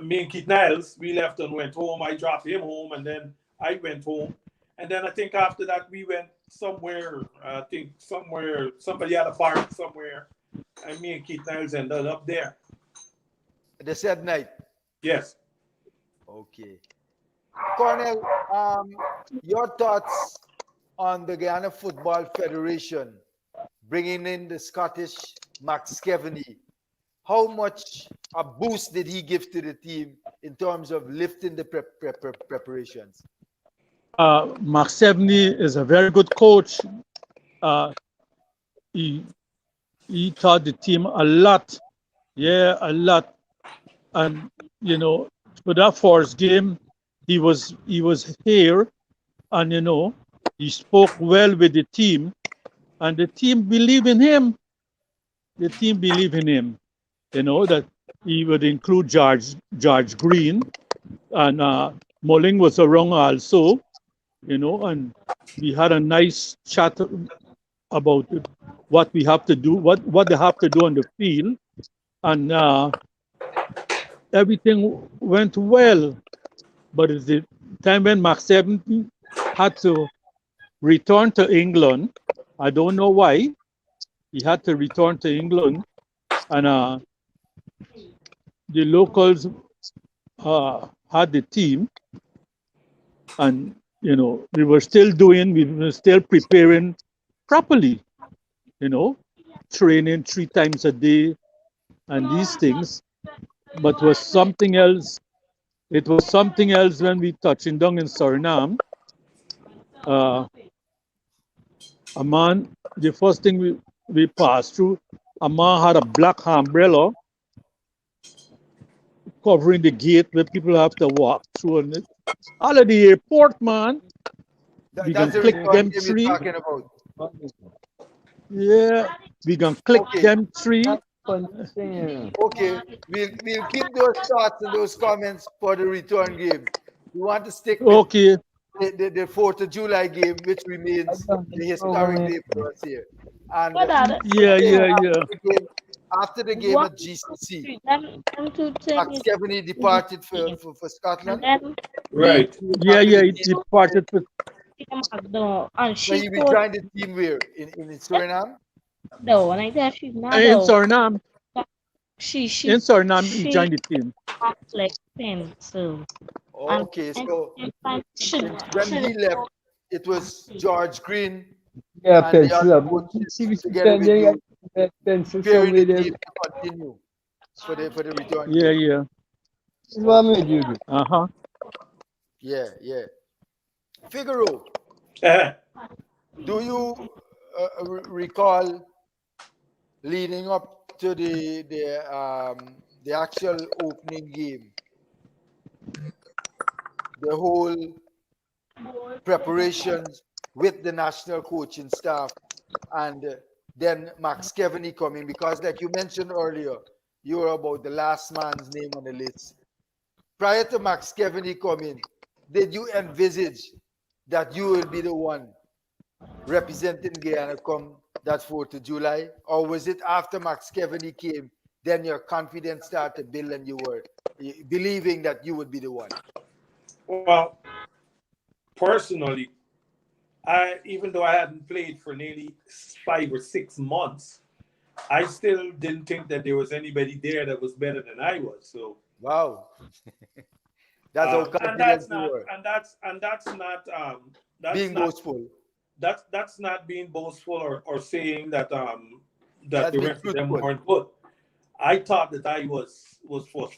Me and Keith Niles, we left and went home. I dropped him home, and then I went home. And then I think after that we went somewhere. I think somewhere somebody had a party somewhere, and me and Keith Niles ended up there. The said night. Yes. Okay. Cornell, your thoughts on the Guyana Football Federation bringing in the Scottish Max Keveney. How much a boost did he give to the team in terms of lifting the preparations? Mark Sevney is a very good coach. Uh, he he taught the team a lot. Yeah, a lot. And for that first game, he was here, and he spoke well with the team, and the team believe in him. The team believe in him. That he would include George Green, and Mulling was around also. And we had a nice chat about what we have to do, what they have to do on the field, and everything went well. But at the time when Mark 70 had to return to England, I don't know why he had to return to England, and the locals had the team, and we were still preparing properly, training 3 times a day and these things. But it was something else. It was something else when we touching down in Suriname. Uh, a man, the first thing we passed through, a man had a black umbrella covering the gate where people have to walk through. And all of the airport, man, we can That's the click return them game you're three. talking about. Yeah, we can click Okay. them three. Okay. We'll keep those thoughts and those comments for the return game. We want to stick with Okay. the 4th of July game, which remains the historic day for us here. And Yeah. after the game at GCC, Max Keveney departed for Scotland. Right. Yeah, he departed for So he rejoined the team where? In Suriname? in Suriname. In Suriname, he joined the team. Okay, so when he left, it was George Green Yeah, and the pencil other up. See coaches which together with you pencil preparing the somewhere there. team to continue for the return Yeah, game. yeah. What made you do? Uh-huh. Yeah. Figaro, Uh, do you recall leading up to the actual opening game, the whole preparations with the national coaching staff, and then Max Keveney coming? Because, like you mentioned earlier, you were about the last man's name on the list. Prior to Max Keveney coming, did you envisage that you will be the one representing Guyana come that 4th of July? Or was it after Max Keveney came, then your confidence started to build and you were believing that you would be the one? well, personally, even though I hadn't played for nearly 5 or 6 months, I still didn't think that there was anybody there that was better than I was. So Wow. That's how and confident that's you not were. and that's not that's Being not boastful. that's not being boastful or saying that that That's the being rest of them truthful. weren't good. I thought that I was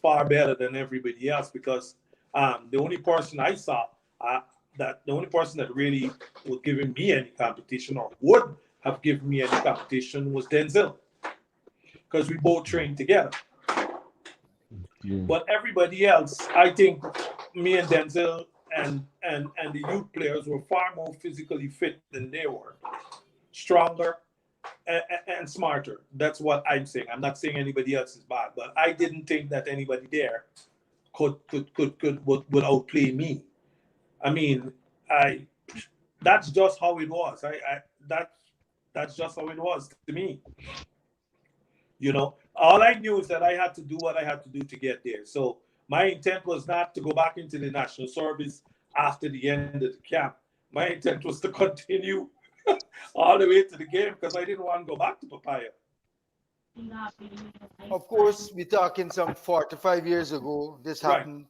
far better than everybody else because the only person I saw that the only person that really was giving me any competition or would have given me any competition was Denzel because we both trained together. But everybody else, I think me and Denzel and the youth players were far more physically fit than they were, stronger and smarter. That's what I'm saying. I'm not saying anybody else is bad, but I didn't think that anybody there would outplay me. I mean, I that's just how it was. I that That's just how it was to me. All I knew is that I had to do what I had to do to get there. So my intent was not to go back into the national service after the end of the camp. My intent was to continue all the way to the game because I didn't want to go back to Papaya. Of course, we're talking some 45 years ago. This Right. happened.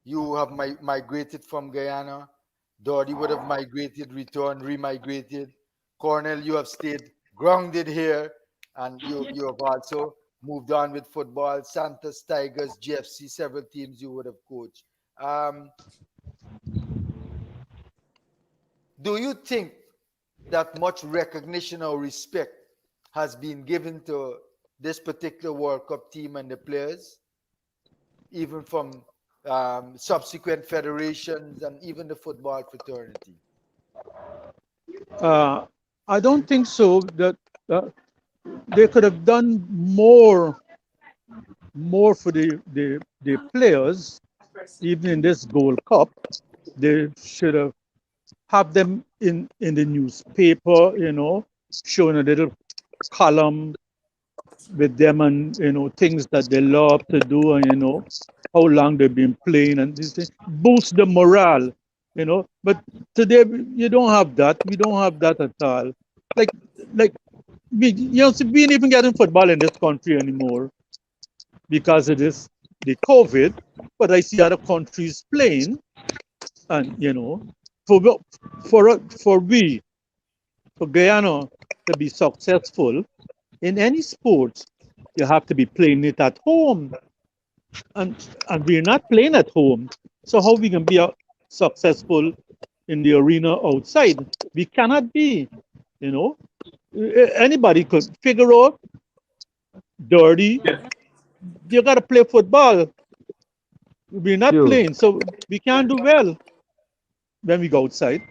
You have migrated from Guyana. Dory would have migrated, returned, remigrated. Cornell, you have stayed grounded here, and you have also moved on with football. Santos, Tigers, GFC, several teams you would have coached. Um, do you think that much recognition or respect has been given to this particular World Cup team and the players, even from subsequent federations and even the football fraternity? I don't think so. That they could have done more for the players, even in this Gold Cup. They should have them in the newspaper, showing a little column with them and things that they love to do, and how long they've been playing, and this thing boost the morale. But today you don't have that. We don't have that at all. Like we ain't even getting football in this country anymore because of the COVID. But I see other countries playing, and for we for Guyana to be successful in any sports, you have to be playing it at home, and we're not playing at home. So how we can be successful in the arena outside? We cannot be. Anybody could figure out dirty. Yeah. You got to play football. We're not True. playing, so we can't do well when we go outside.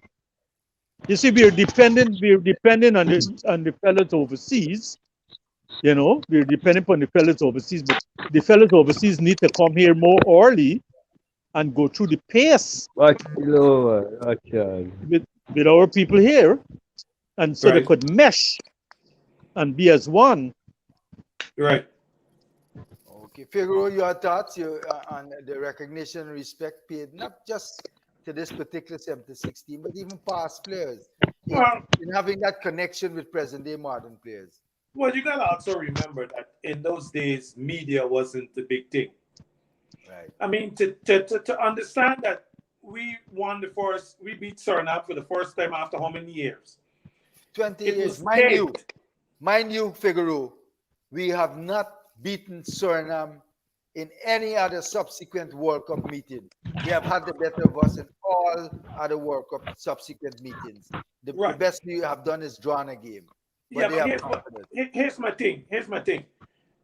You see, we're dependent on the fellas overseas. We're dependent on the fellas overseas, but the fellas overseas need to come here more early and go through the pace Watch it over. Watch out. with our people here, and so they Right. could mesh and be as one. Right. Okay, Figaro, your thoughts on the recognition and respect paid not just to this particular 76 team, but even past players Well, in having that connection with present day modern players. well, you gotta also remember that in those days, media wasn't the big thing. Right. I mean, to understand that we beat Suriname for the first time after how many years? 20 It years, was taped. mind you, Figaro, we have not beaten Suriname in any other subsequent World Cup meeting. They have had the better of us in all other World Cup subsequent meetings. The Right. best we have done is drawn a game, but Yeah, they but have here's conquered us. here's my thing. Here's my thing.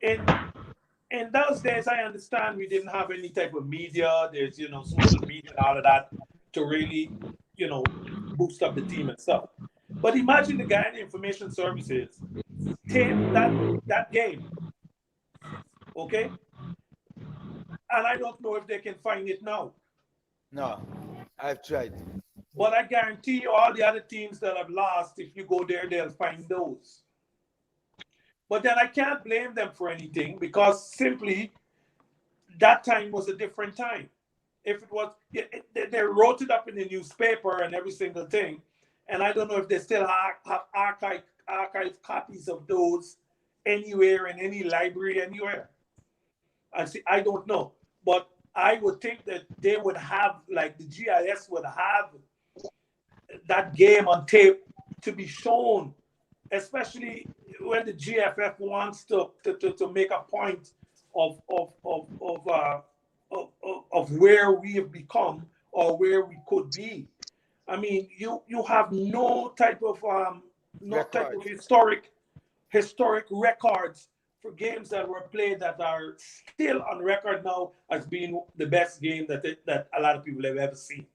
In those days, I understand we didn't have any type of media. There's social media and all of that to really boost up the team and stuff. But imagine the guy in the information services tape that game, okay? And I don't know if they can find it now. No, I've tried. But I guarantee you, all the other teams that have lost, if you go there, they'll find those. But then I can't blame them for anything because simply that time was a different time. If it was, they wrote it up in the newspaper and every single thing, and I don't know if they still have archive copies of those anywhere in any library anywhere. I don't know, but I would think that they would have, like the GIS would have that game on tape to be shown, especially when the GFF wants to make a point of where we have become or where we could be. I mean, you have no type Record. of historic records for games that were played that are still on record now as being the best game that a lot of people have ever seen.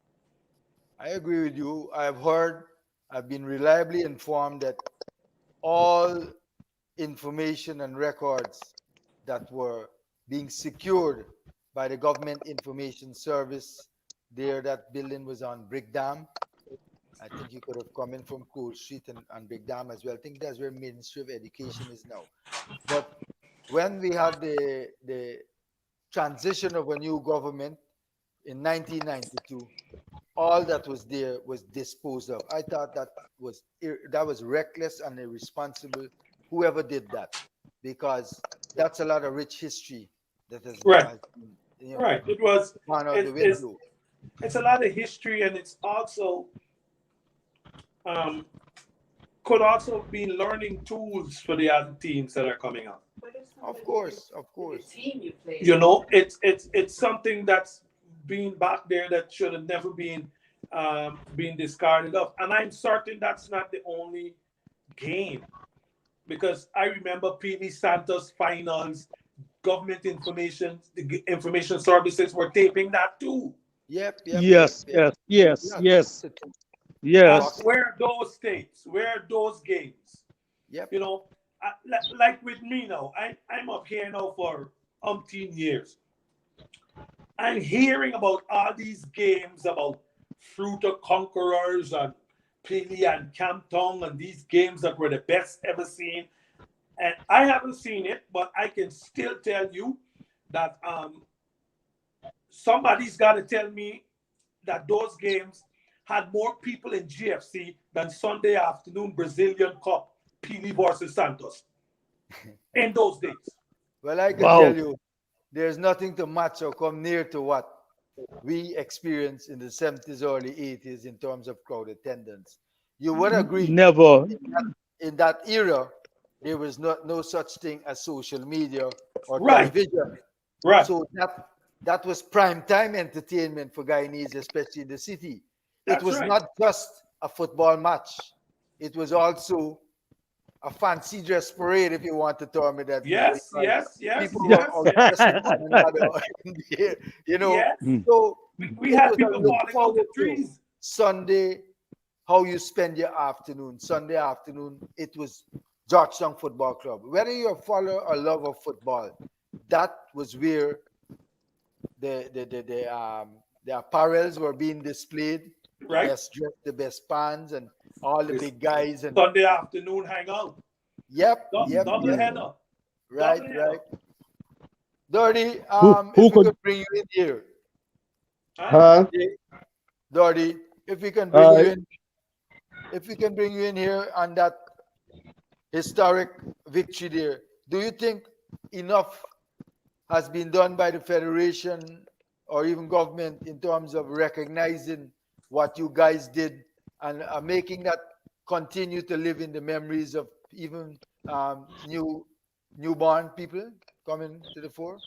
I agree with you. I've been reliably informed that all information and records that were being secured by the government information service there, that building was on Brick Dam. I think you could have come in from Cool Street and Big Dam as well. I think that's where Ministry of Education is now. But when we had the transition of a new government in 1992, all that was there was disposed of. I thought that was reckless and irresponsible. Whoever did that, because that's a lot of rich history that Right, has been, right. It was. gone out the It's window. it's a lot of history, and it's also um, could also be learning tools for the other teams that are coming up. Of course, of course. You know, it's something that's been back there that should have never been discarded of. And I'm certain that's not the only game, because I remember PV Santos finals, government the information services were taping that too. Yep, yep, yep, Yes, yep. yes, yes, Yeah, yes, And yes. where are those tapes? Where are those games? yep. You know, like with me now, I'm up here now for umpteen years. I'm hearing about all these games about Fruit of Conquerors and Pili and Campton and these games that were the best ever seen. And I haven't seen it, but I can still tell you that somebody's got to tell me that those games had more people in GFC than Sunday afternoon Brazilian Cup, Pili versus Santos in those days. Well, I can tell Wow. you, there's nothing to match or come near to what we experienced in the 70s, early 80s in terms of crowd attendance. You would agree Never. in that era, there was no such thing as social media or Right, television. right. So that was prime time entertainment for Guyanese, especially in the city. It That's was right. not just a football match. It was also a fancy dress parade, if you want to term it that way, Yes, because yes, yes, people were yes, out yes, dressing one another in the air, yes. So We it had was a people look falling out the forward to trees. Sunday, how you spend your afternoon. Sunday afternoon, it was Georgetown Football Club. Whether you're a follower or lover of football, that was where the apparels were being displayed, the Right? best dress, the best pans, and all the This big guys. And Sunday afternoon hangout. yep, yep, Double yep. header. Right, Double right. header. Dirty, Who if we could? could bring you in here, Huh? Huh? okay, Dirty, if we can bring Uh, you in, if we can bring you in here on that historic victory there, do you think enough has been done by the federation or even government in terms of recognizing what you guys did and making that continue to live in the memories of even newborn people coming to the fore?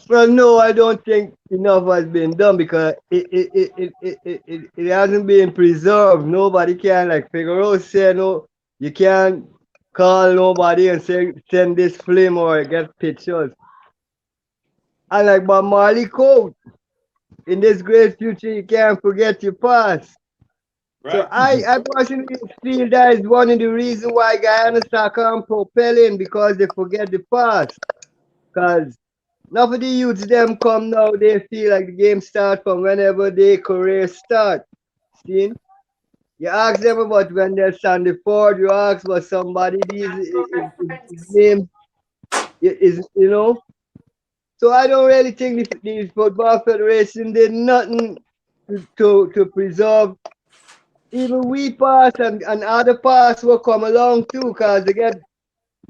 well, no, I don't think enough has been done because it hasn't been preserved. Nobody can like figure out say no. You can't call nobody and say send this film or get pictures. And like Bob Marley quote, in this great future you can't forget your past. So Right? I personally feel that is one of the reasons why Guyana soccer are propelling because they forget the past. Cause none of the youths them come now, they feel like the game start from whenever their career start. See? You ask them about when they're Sandy Ford, you ask about somebody, these his name is So I don't really think the football federation did nothing to preserve. Even we pass and other pass will come along too, cause they get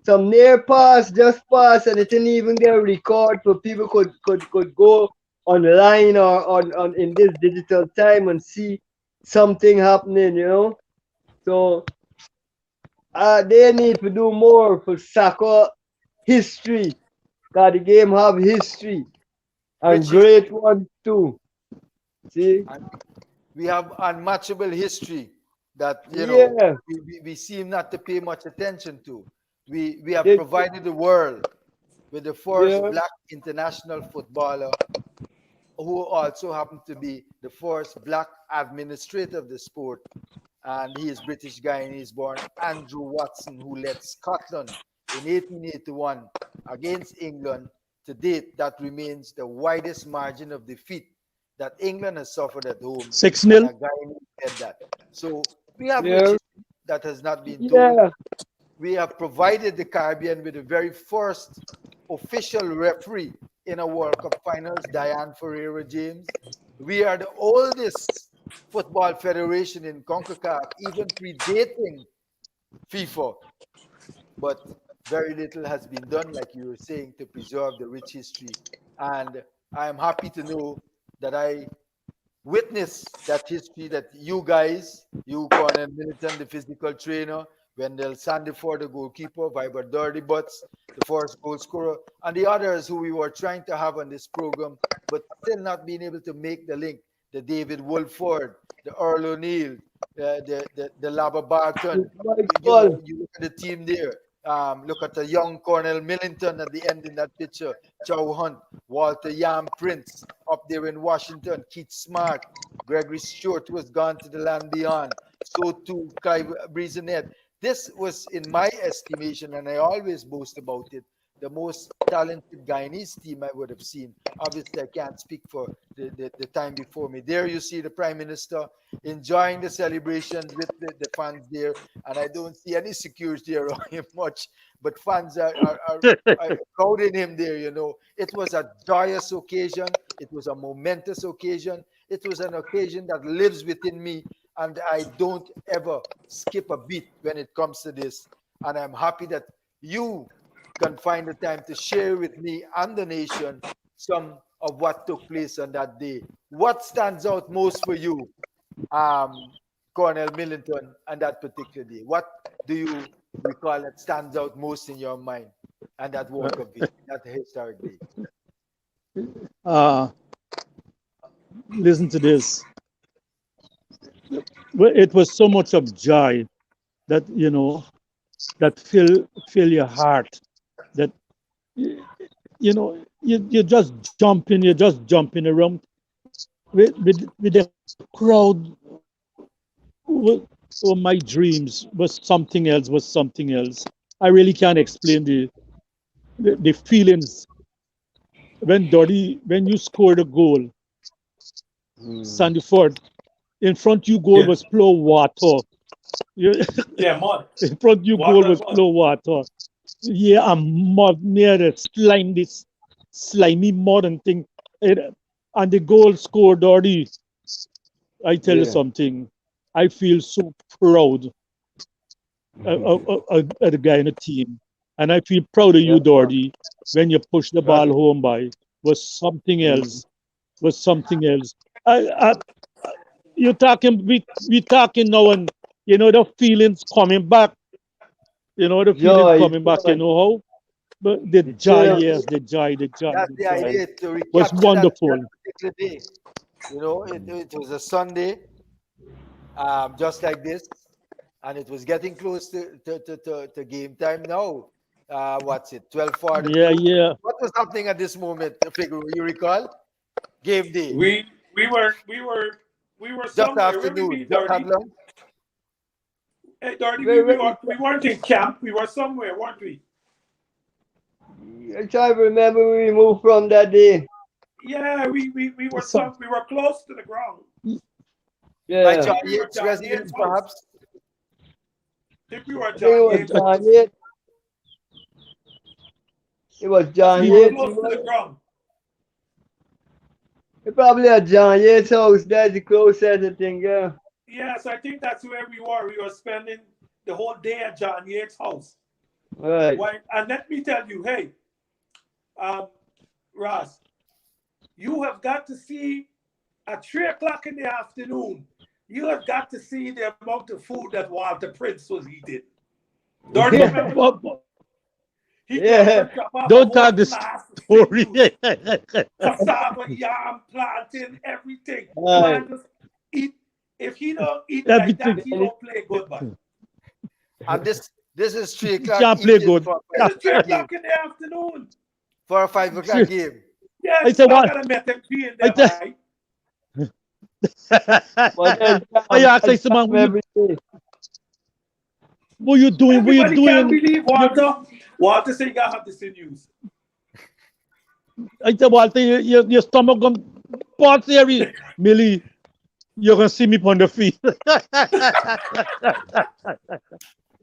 some near pass, just pass, and it didn't even get record so people could go online or on in this digital time and see something happening. So they need to do more for soccer history, cause the game have history and Richie, great ones too. See? and we have unmatchable history that Yeah. we seem not to pay much attention to. We have They, provided the world with the first yeah. black international footballer who also happened to be the first black administrator of the sport. And he is British Guyanese born Andrew Watson, who led Scotland in 1881 against England. To date, that remains the widest margin of defeat that England has suffered at home, 6 and a nil. Guyanese led that. So we have Yeah. riches that has not been told. Yeah. We have provided the Caribbean with the very first official referee in a World Cup finals, Diane Ferreira James. We are the oldest football federation in CONCACAF, even predating FIFA. But very little has been done, like you were saying, to preserve the rich history. And I am happy to know that I witness that history that you guys, you Cornell Militant, the physical trainer, Wendell Sandiford, the goalkeeper, Viber Dirty Butts, the first goal scorer, and the others who we were trying to have on this program, but still not being able to make the link. The David Wolford, the Earl O'Neill, the Laba Barton. You Michael. know, you look at the team there. Look at the young Cornell Millington at the end in that picture. Joe Hunt, Walter Yam Prince up there in Washington, Keith Smart, Gregory Stewart was gone to the land beyond. So too Clive Breezenet. This was, in my estimation, and I always boast about it, the most talented Guyanese team I would have seen. Obviously, I can't speak for the time before me. There you see the Prime Minister enjoying the celebration with the fans there, and I don't see any security around him much, but fans are crowding him there, you know. It was a joyous occasion. It was a momentous occasion. It was an occasion that lives within me, and I don't ever skip a beat when it comes to this. And I'm happy that you can find the time to share with me and the nation some of what took place on that day. What stands out most for you, Cornell Millington, on that particular day? What do you recall that stands out most in your mind and that walk of it, that historic day? Uh, Listen to this. Well, it was so much of joy that that fill your heart. That you're just jumping around with the crowd. Oh, my dreams was something else. Was something else. I really can't explain the feelings when you scored a goal. Sandy Ford, in front you goal Yeah. was flow water. You, Yeah, mud. in front you goal Water was and mud. flow water. Yeah, I'm mud near the slime, this slimy modern thing. And the goal scored already. I tell you Yeah. something. I feel so proud of the guy in the team. And I feel proud of Yeah, you, man. Dordy, when you push the ball Right. home by. Was something Mm. else. Was something else. I, you talking we talking now, and the feelings coming back, the feeling Joy, coming back, joy. how, but the The joy, chill. yes, the That's the joy idea, to was recapture that wonderful. particular day. You know, it was a Sunday, just like this, and it was getting close to game time now. What's it, Yeah, 12:42? yeah. What was happening at this moment, Figaro? You recall? Game day, We were just somewhere. Where we afternoon, be, just had Dirty? lunch. Hey, Dirty, we, Very, we, very, were, we weren't in camp. We were somewhere, weren't we? I try to remember where we moved from that day. Yeah, we were So, we were close to the ground. By I Yeah. John think we were Yates' John Yates' residence, house. perhaps. I think we were I think it John was Yates' I, John house. Yates. It was Because John we we, were Yates. close to the ground. It probably at John Yates' house. That's the closest I think, yeah. Yes, I think that's where we were. We were spending the whole day at John Yates' house. Right. Why? And let me tell you, hey, um, Ross, you have got to see at 3 o'clock in the afternoon. You have got to see the amount of food that Walter Prince was eating. Don't you Yeah. remember that? He got Yeah. to chop off a don't whole talk the flask of story. sinews, cassava, yam, plantain, everything. Right. Man, just eat. If he don't eat like that, Everything. he don't play good, man. And this is three He o'clock can't play evening good. for a This five is three o'clock game. o'clock in the afternoon. For a 5 o'clock game. Yeah, I this said man what? gotta make them pee in I them, tell, right? But then I asked, I I said, man, jam every day. what you doing? What you Everybody can't doing? believe Walter. Walter said you gotta have the sinews. I said, Walter, your stomach gone parts here, Millie. You're gonna see me on the field.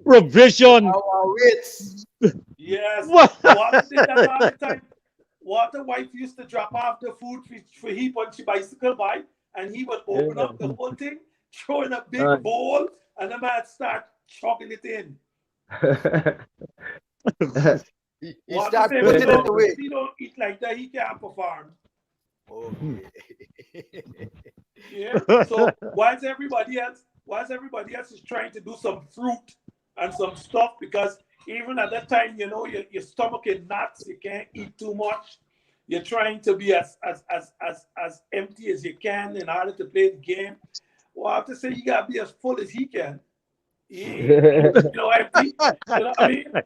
Provision. Our wits. Yes. What? Water did that all the time. Water wife used to drop off the food for he on his bicycle by, and he would open up the whole thing, throw in a big bowl, and the man start chugging it in. He Water start say if putting it away. he don't eat like that, he can't perform. Okay. Yeah. So whilst everybody else is trying to do some fruit and some stuff, because even at that time, your stomach is nuts, you can't eat too much. You're trying to be as empty as you can in order to play the game. Well, I have to say you gotta be as full as he can. Empty. You know what I mean? And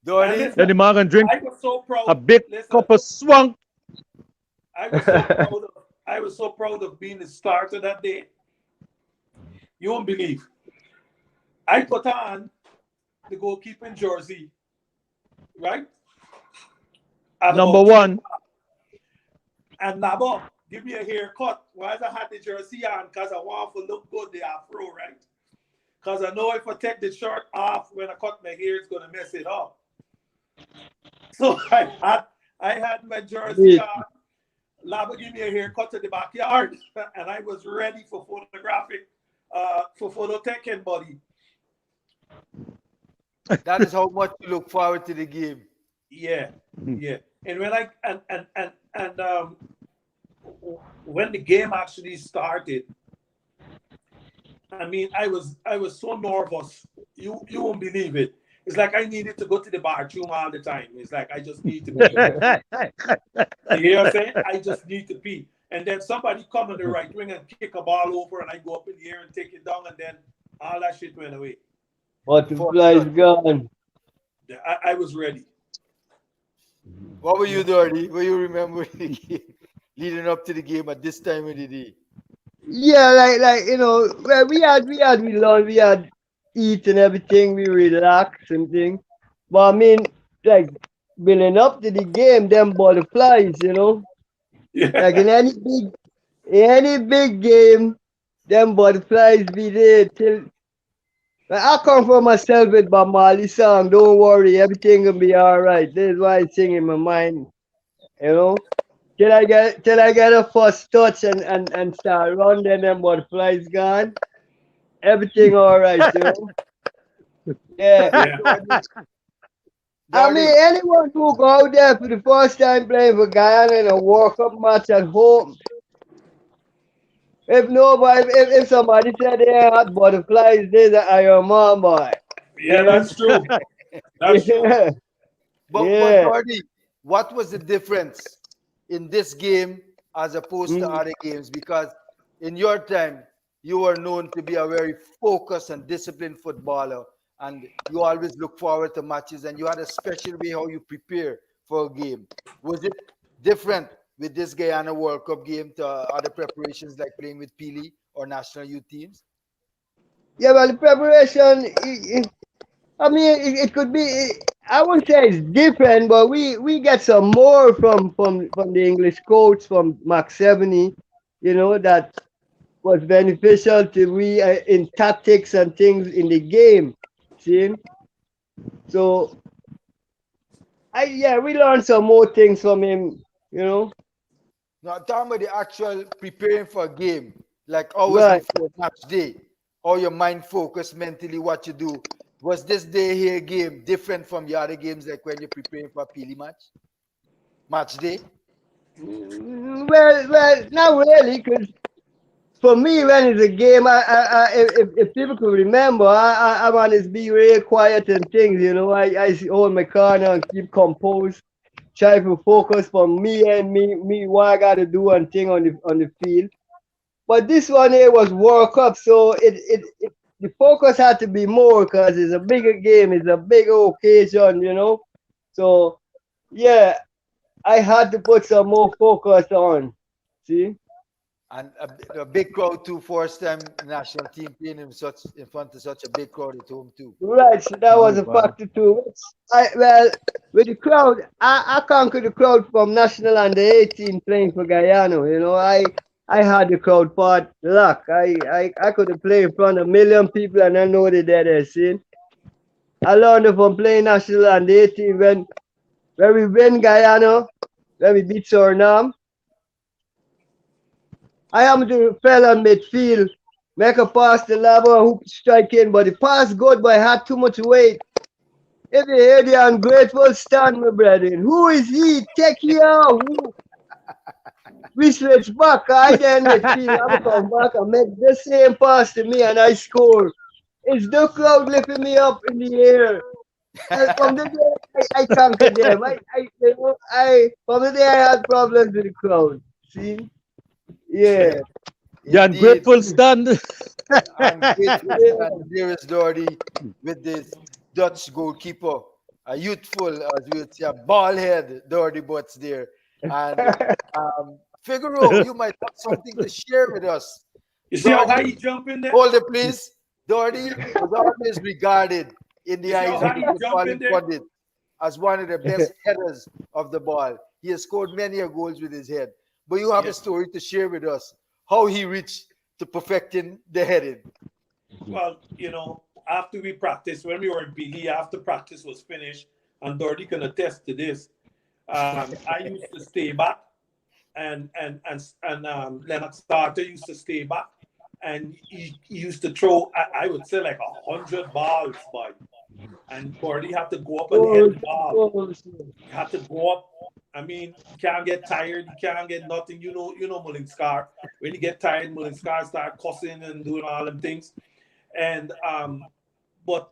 Donnie, And listen, the man can drink I was so a proud. big Listen, cup of swamp. I was so proud of being the starter that day. You won't believe. I put on the goalkeeping jersey, right? At Number about 3 one. o'clock. And Nabo, give me a haircut. Why I had the jersey on? Because I want to look good, the afro, right? Because I know if I take the shirt off when I cut my hair, it's going to mess it up. So I had my jersey on. Labo gave me a haircut to the backyard, and I was ready for photo taking, buddy. that is how much you look forward to the game. Yeah, yeah. And when the game actually started, I mean, I was so nervous. You won't believe it. It's like I needed to go to the bathroom all the time. It's like I just need to pee. You hear what I'm saying? I just need to pee. And then somebody come on the right wing and kick a ball over, and I go up in the air and take it down, and then all that shit went away. Butterfly's gone. I was ready. What were you, Donnie? What you remember the game leading up to the game at this time of the day? Yeah, like well, we lunch, we had eat and everything, we relax and things. But I mean, like building up to the game, them butterflies, like Yeah. in any big game, them butterflies be there till. Like, I come for myself with Bob Marley song. Don't worry, everything gonna be all right. This is why I sing in my mind, you know. Till I get a first touch and start run, then them butterflies gone. Everything all right, Yeah. Okay, Yeah. Donnie. I mean, Donnie, anyone who go out there for the first time playing for Guyana in a World Cup match at home, if somebody said they had butterflies, they are your mom, boy. Yeah, Yeah, that's true. That's true. yeah, but yeah. Donnie, what was the difference in this game as opposed to Mm. other games? Because in your time, you were known to be a very focused and disciplined footballer, and you always look forward to matches, and you had a special way how you prepare for a game. Was it different with this Guyana World Cup game to other preparations like playing with Pili or national youth teams? Yeah, well, the preparation, I mean, it could be. I wouldn't say it's different, but we get some more from the English coach from Max 70, that was beneficial to we in tactics and things in the game. See, so we learned some more things from him. You know, Now, talking about the actual preparing for a game, like hours right? before match day, how your mind focus mentally, what you do. Was this day here game different from the other games, like when you're preparing for a Pili match day? Well, not really, because for me, when it's a game, if people could remember, I want to be real quiet and things. I hold my corner and keep composed, try to focus for me and me what I got to do and thing on the field. But this one here was World Cup, so it the focus had to be more because it's a bigger game, it's a bigger occasion. So yeah, I had to put some more focus on. See. And a big crowd too, first time national team playing in front of such a big crowd at home too. Right, so that was Oh, a wow. factor too. Well, with the crowd, I conquered the crowd from national under 18 playing for Guyana. I I had the crowd part luck. I could have played in front of a million people and I know they there, see. I learned it from playing national and the 18 when we win Guyana, when we beat Suriname. I am the fella midfield, make a pass the lava, hoop strike in, but the pass good, but I had too much weight. If you hear the ungrateful stand, my brethren, who is he? Take you out. We switch back, I then midfield. I will come back and make the same pass to me and I score. It's the crowd lifting me up in the air. And from the day I conquered them. From the day I had problems with the crowd. See? Yeah. The Indeed. ungrateful stand. Ungrateful Yeah. stand. There is Doherty with this Dutch goalkeeper, a youthful, as we would say, a ball head, Doherty Butts there. And Figaro, you might have something to share with us. You see how high Doherty, he jump in there? hold it, please. Doherty was always regarded in the You see eyes how of high the he jump footballing in there? pundit as one of the best headers of the ball. He has scored many a goals with his head. But you have a Yes. story to share with us how he reached to perfecting the heading. Well, after we practiced, when we were in PE, after practice was finished, and Doherty can attest to this, I used to stay back, and Leonard Starter used to stay back, and he used to throw, I would say, like 100 balls, boy. And Doherty had to go up and hit the ball. You had to go up. I mean, you can't get tired. You can't get nothing. You know Mulling Scar. When you get tired, Mulling Scar start cussing and doing all them things. And but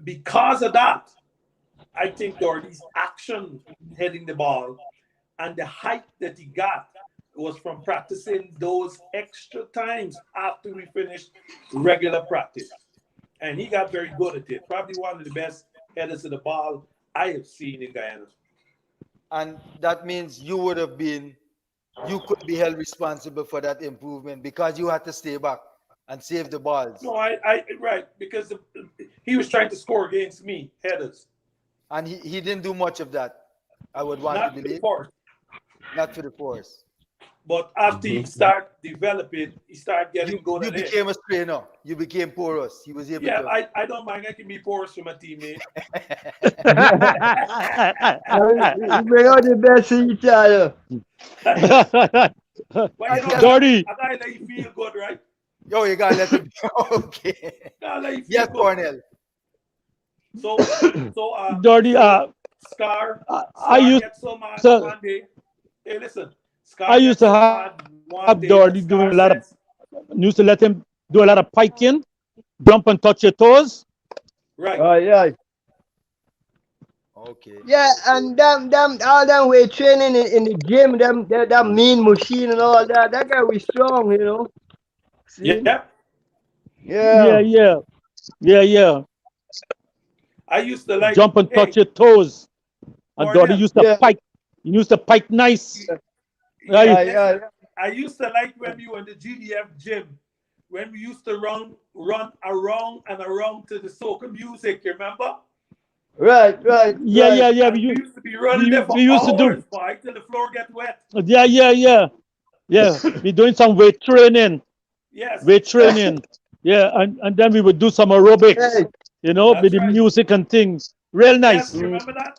because of that, I think Doherty's action heading the ball and the height that he got was from practicing those extra times after we finished regular practice. And he got very good at it. Probably one of the best headers of the ball I have seen in Guyana. And that means you could be held responsible for that improvement because you had to stay back and save the balls. No, right, because he was trying to score against me, headers. And he didn't do much of that, I would want Not to for the believe. force. Not for the force. But after he started developing, he started getting good You at it. became a strainer. You became porous. He was able Yeah, to. I don't mind. I can be porous for my teammate. We bring out the best in each other. But Doherty. I gotta let you feel good, right? Yo, you gotta let him. Okay. Gotta let you feel Yes, good. Cornell. So Doherty, Scar I used gets so mad to one day. Hey, listen, Scar I used gets to so have mad one day. Doherty That doing Scar a lot of says, used to let him do a lot of piking, jump and touch your toes. right, Yeah. Okay. Yeah, and all them way training in the gym, that mean machine and all that. That guy was strong, you know. See? yeah. Yeah, Yeah. yeah. I used to like, Jump and hey, touch your toes. And Doherty Cornell. used to Yeah. pike. He used to pike nice. Yeah, Right? listen, I used to like when we were in the GDF gym, when we used to run around and around to the soca music, you remember? Right. Yeah. And we We, used to be running we, there for we used to do. hours, boy, till the floor get wet. Yeah. We doing some weight training. Yes, Yeah, and then we would do some aerobics, Hey. with that's the right. music and things. Real Yes, nice. you remember that?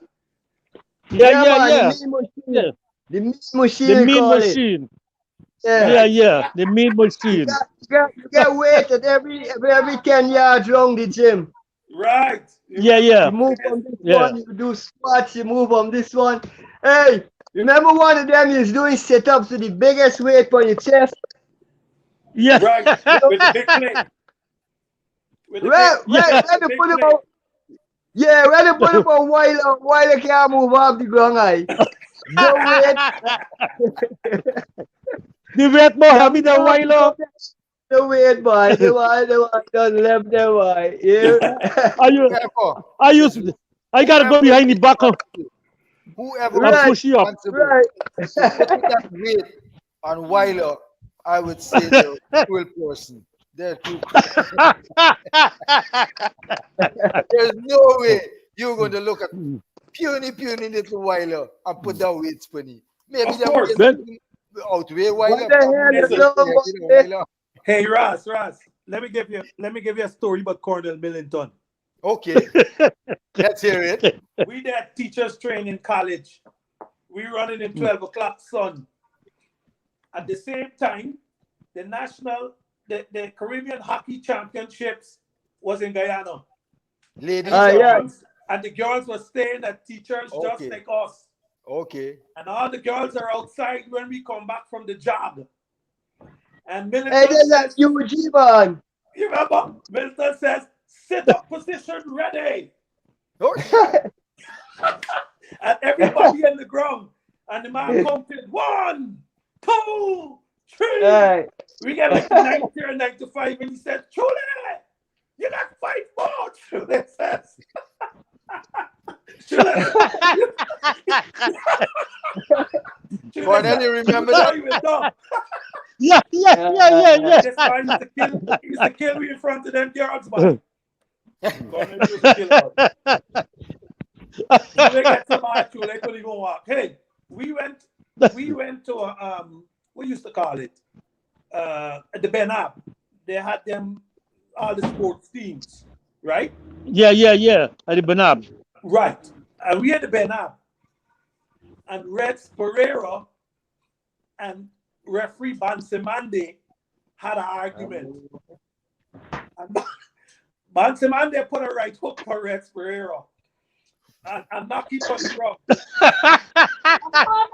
Yeah, man, Yeah. the mean Yeah. machine. The mean The machine, we mean call it. machine. Yeah. Yeah. The mean You machine. you get weighted every 10 yards around the gym. Right. You Yeah. remember You that? move from this Yeah. one, you do squats, you move from this one. Hey, remember one of them is doing sit-ups with the biggest weight on your chest? Yeah. Right. You know, With the big plate. With the right, big, right, Yeah. when they big put him plate. on, yeah, when they put him on while they can't move off the ground, no weight, The weight more heavy than Wilo. no weight, boy, the one done left them, boy, yeah. Whoever, I gotta go whoever behind the is back responsible, whoever and was Right, push you up. responsible right. for putting that weight on Weiler, I would say they're a cruel person. They're too cruel. There's no way you're going to look at puny little Weiler and put down weights for me. Maybe Of them course. weights outweigh while What the hell you Listen. know you about know, this? while Hey, Ras, let me give you a story about Cornell Millington. okay, let's hear it. We that teachers train in college. We running in 12 o'clock sun. At the same time, the Caribbean Hockey Championships was in Guyana. Ladies And the or Yeah. men? girls, and the girls were staying at teachers just Okay. like us. Okay. And all the girls are outside when we come back from the job. And Hey, Millington there's that says, UG man. you remember? Millington says, sit up position ready. Oh, And everybody in the ground. And the man counted 1, 2, 3. Hey. We get like 90 or 95, and he says, Truly, you got 5 more. Truly says. Truly. Cornell, you remember that? Yeah. This guy used to kill me in front of them girls, man. Cornell used to kill us. They get to my Truly, they couldn't even walk. Hey, we went to a, what used to call it? At the Ben Ab. They had them all the sports teams, right? Yeah. At the Banab. Right. And we had the Ben Ab. And Rex Pereira and referee Bansemande had an argument. And Bansemande put a right hook for Rex Pereira and knock it on the ground.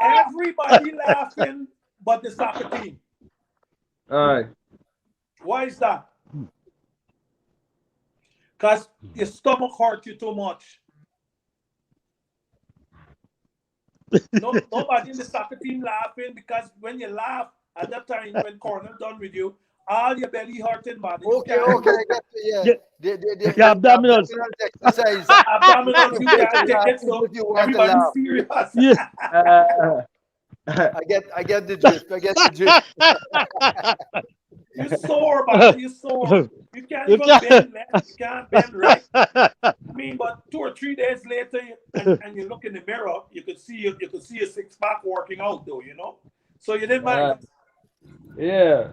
Everybody laughing but the soccer team. All right. Why is that? Because your stomach hurt you too much. Nobody in the soccer team laughing because when you laugh at that time when Corner done with you, all your belly hurting, man. Okay, I got you. Yeah. Yeah. The Abdominals. exercise. Abdominals, you can't take it, so If you want to everybody's laugh. serious. Yeah. I get the drift. I get the drift. You sore, man. You sore. You can't You even can't- bend left. You can't bend right. I mean, but 2 or 3 days later, and you look in the mirror, you could see your 6-pack working out, though. You know. So you didn't mind. Yeah.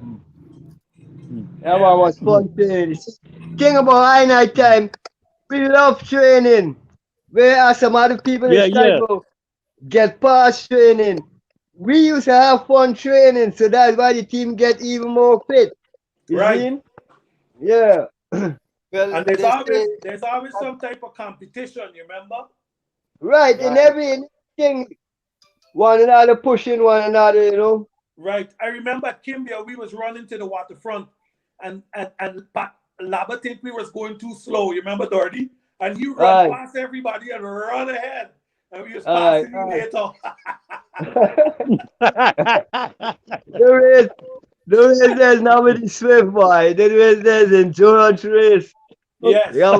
That one was fun training. Thing about high night time, we love training. Whereas some other people Yeah, in cycle get past training. We used to have fun training, so that's why the team get even more fit. You Right. see? Yeah. Well, And they say, there's always some type of competition. You remember? Right. In everything, one another pushing one another, you know. Right. I remember at Kimbia, we was running to the waterfront, and Laba think we was going too slow. You remember, Doherty? And he run past everybody and run ahead, and we was passing you later. The race there's nobody swift boy. The race there's endurance race. Yes. Yeah,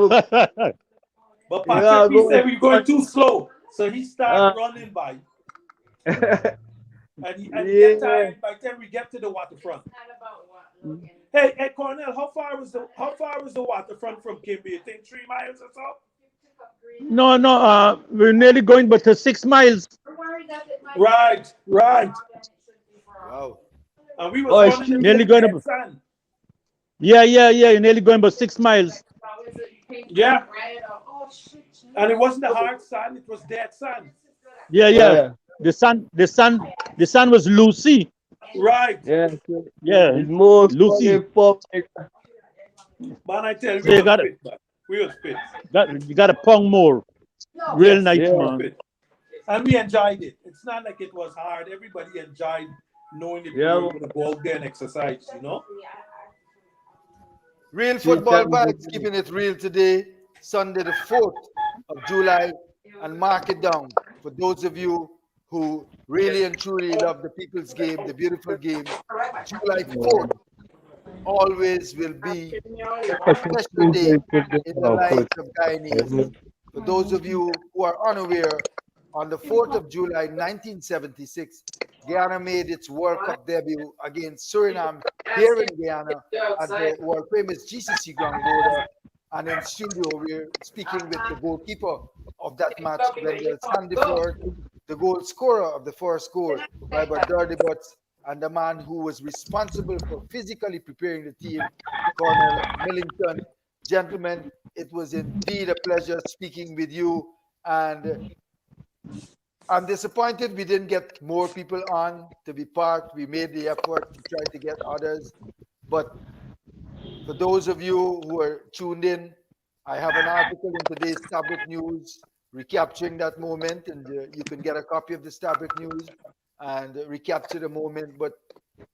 But Patrick said we going too slow, so he started running by. And he get tired by the time we get to the waterfront. Hey, Cornell, how far was the waterfront from Kimby? You think 3 miles or so? No. We're nearly going, but 6 miles. Right. wow. And we was running in nearly the going dead to. sand. Yeah. You're nearly going about 6 miles. Yeah. And it wasn't the hard sand; it was dead sand. Yeah. The sun was Lucy. Right. Yeah. Yeah. It's more Lucy. public. Man, I tell you, So you got fit, man. We was fit. You got a pong more. Real Yes, nice, yeah. man. Fit. And we enjoyed it. It's not like it was hard. Everybody enjoyed knowing that we were going to go out there and exercise, you know? Real football vibes, keeping it real today, Sunday the 4th of July, and mark it down for those of you who really and truly love the people's game, the beautiful game. July 4th always will be a special day in the lives of Guyanese. For those of you who are unaware, on the 4th of July 1976, Guyana made its World Cup debut against Suriname here in Guyana at the world famous GCC ground border. And in studio, we're speaking with the goalkeeper of that match, Wendell Sandiford, the goal scorer of the first goal, Vibez Ep6, and the man who was responsible for physically preparing the team, Colonel Millington. Gentlemen, it was indeed a pleasure speaking with you, and I'm disappointed we didn't get more people on to be part. We made the effort to try to get others, but for those of you who are tuned in, I have an article in today's Tablet News recapturing that moment, and you can get a copy of the Tablet News and recapture the moment. But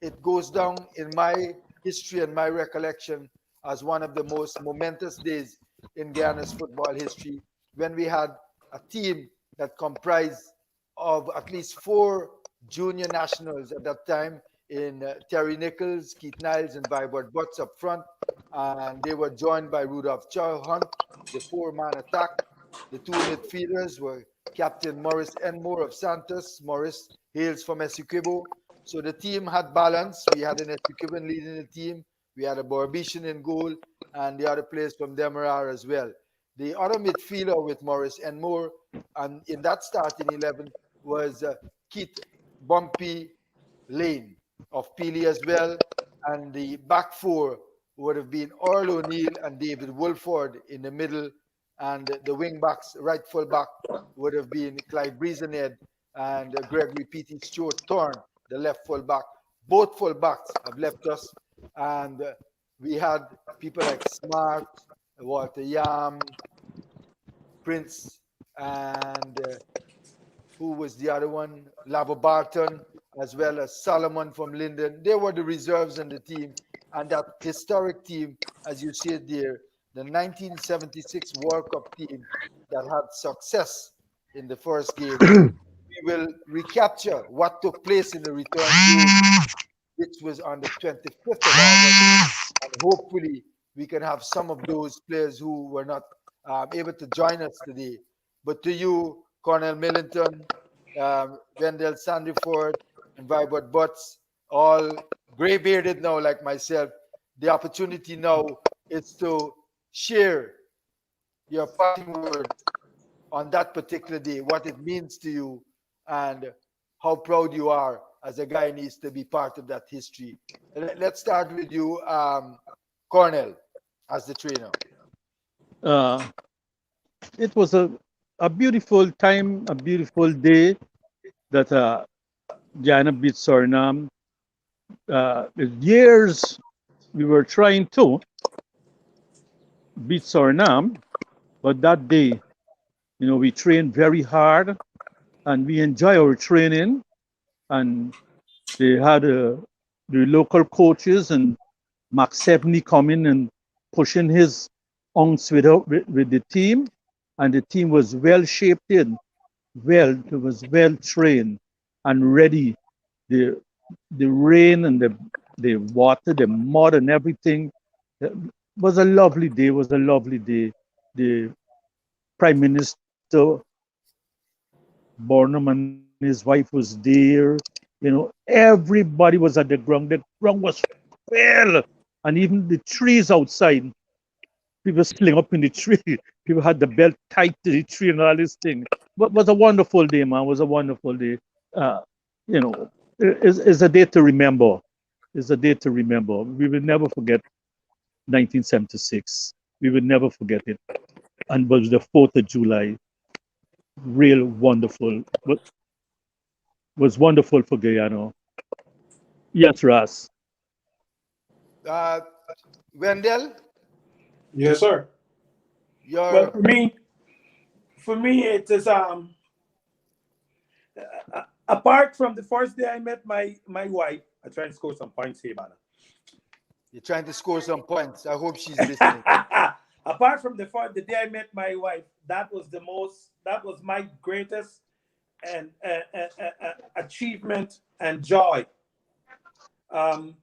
it goes down in my history and my recollection as one of the most momentous days in Ghana's football history when we had a team that comprised of at least four junior nationals at that time in Terry Nichols, Keith Niles, and Vibert Butts up front. And they were joined by Rudolph Hunt, the four-man attack. The two midfielders were Captain Morris Enmore of Santos. Morris hails from Essequibo. So the team had balance. We had an Essequiban leading the team. We had a Borbician in goal, and the other players from Demerara as well. The other midfielder with Morris Enmore, and in that starting 11 was Keith Bumpy Lane of Peely as well. And the back four would have been Earl O'Neill and David Wolford in the middle. And the wing backs, right full back, would have been Clive Breezenhead and Gregory P.T. Stewart Thorne, the left full back. Both full backs have left us. And we had people like Smart, Walter Yam, Prince, and who was the other one? Lava Barton, as well as Solomon from Linden. They were the reserves in the team. And that historic team, as you see it there, the 1976 World Cup team that had success in the first game. We will recapture what took place in the return game, which was on the 25th of August. And hopefully, we can have some of those players who were not able to join us today. But to you, Colonel Millington, Wendell Sandiford, and Vibert Butts, all gray bearded now, like myself, the opportunity now is to share your parting words on that particular day, what it means to you, and how proud you are as a Guyanese to be part of that history. Let's start with you, Cornell, as the trainer. Uh, it was a beautiful time, a beautiful day that Guyana beat Suriname. Years we were trying to beat Suriname, but that day, we trained very hard and we enjoy our training. And they had the local coaches and Max Sebney coming and pushing his ounce with the team. And the team was well shaped in, it was well trained and ready. The rain and the water, the mud and everything. It was a lovely day. It was a lovely day. The Prime Minister Burnham and his wife was there. Everybody was at the ground. The ground was full, and even the trees outside, people sling up in the tree. People had the belt tied to the tree and all this thing. But it was a wonderful day, man. It was a wonderful day. Uh, it's a day to remember. It's a day to remember. We will never forget 1976. We will never forget it. And it was the 4th of July. Real wonderful. Was wonderful for Guyana. Yes, Ras. Uh, Wendell, Yes, sir. Well, your for me, it is apart from the first day I met my wife. I try to score some points here, man. you're trying to score some points. I hope she's listening. Apart from the day I met my wife, that was my greatest and achievement and joy. Um,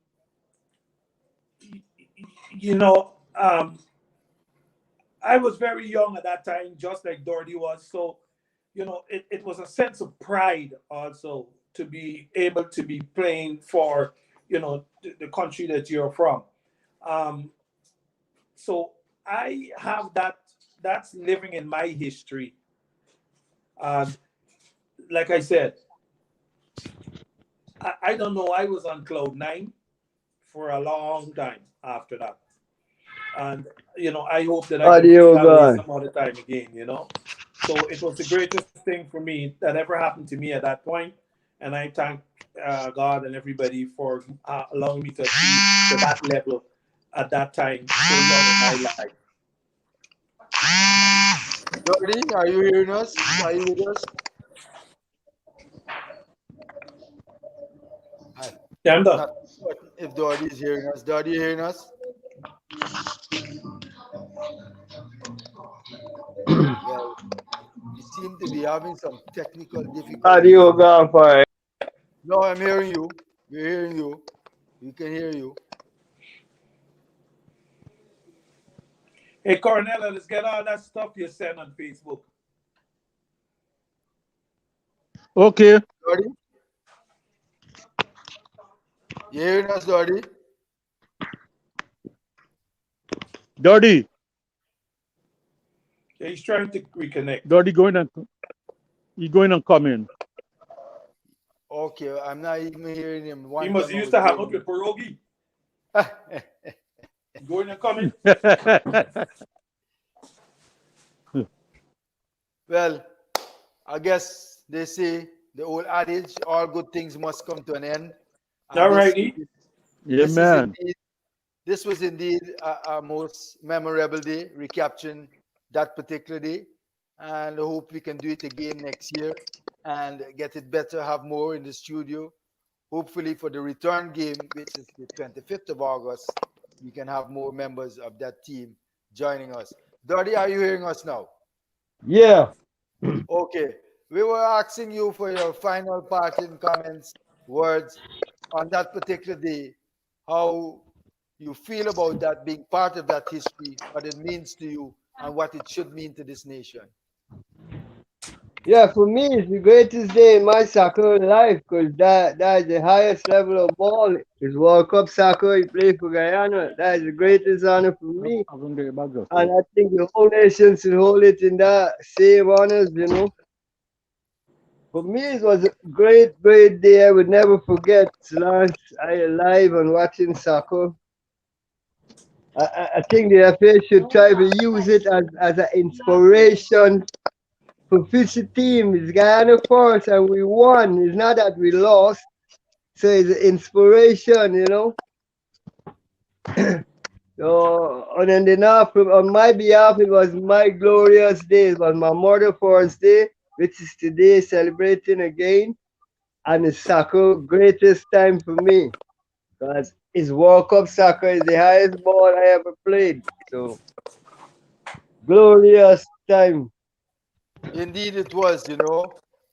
you know, I was very young at that time, just like Dorothy was. So, it was a sense of pride also to be able to be playing for, the country that you're from. Um, so I have that's living in my history. Uh, like I said, I don't know. I was on cloud nine for a long time after that. And, I hope that I can feel Audio that way gone. some other time again. So it was the greatest thing for me that ever happened to me at that point. And I thank God and everybody for allowing me to achieve to that level at that time so young in my life. Doddy, are you hearing us? Are you with us? Hi. Yeah, I'm done. Not certain if Doddy is hearing us. Doddy, you hearing us? Well, we seem to be having some technical difficulties. Audio gone for it. No, I'm hearing you. We're hearing you. We can hear you. Hey, Cornella, let's get all that stuff you sent on Facebook. Okay. Doddy, you hearing us, Doddy? Dirty. Yeah, he's trying to reconnect. Dirty going and coming. Okay, I'm not even hearing him. He One must time I used was to have up hearing the pierogi. him. Going and coming. Well, I guess they say the old adage, all good things must come to an end. And All righty. Yeah, this man. this was indeed a most memorable day, recapturing that particular day. And I hope we can do it again next year and get it better, have more in the studio. Hopefully, for the return game, which is the 25th of August, we can have more members of that team joining us. Doddy, are you hearing us now? Yeah. Okay. We were asking you for your final parting comments, words on that particular day, how you feel about that being part of that history, what it means to you, and what it should mean to this nation. Yeah, for me, it's the greatest day in my soccer life because that is the highest level of ball. It's World Cup soccer. You play for Guyana. That is the greatest honor for me. I'm gonna get it back just And I think the whole nation should hold it in that same honors. For me, it was a great, great day. I would never forget. Last I alive and watching soccer. I think the FA should try to use it as an inspiration for future teams. Guyana first, and we won. It's not that we lost. So it's an inspiration. So, and then on my behalf, it was my glorious day. It was my mother first day, which is today celebrating again. And it's soccer greatest time for me because it's World Cup soccer is the highest ball I ever played. So glorious time. Indeed, it was,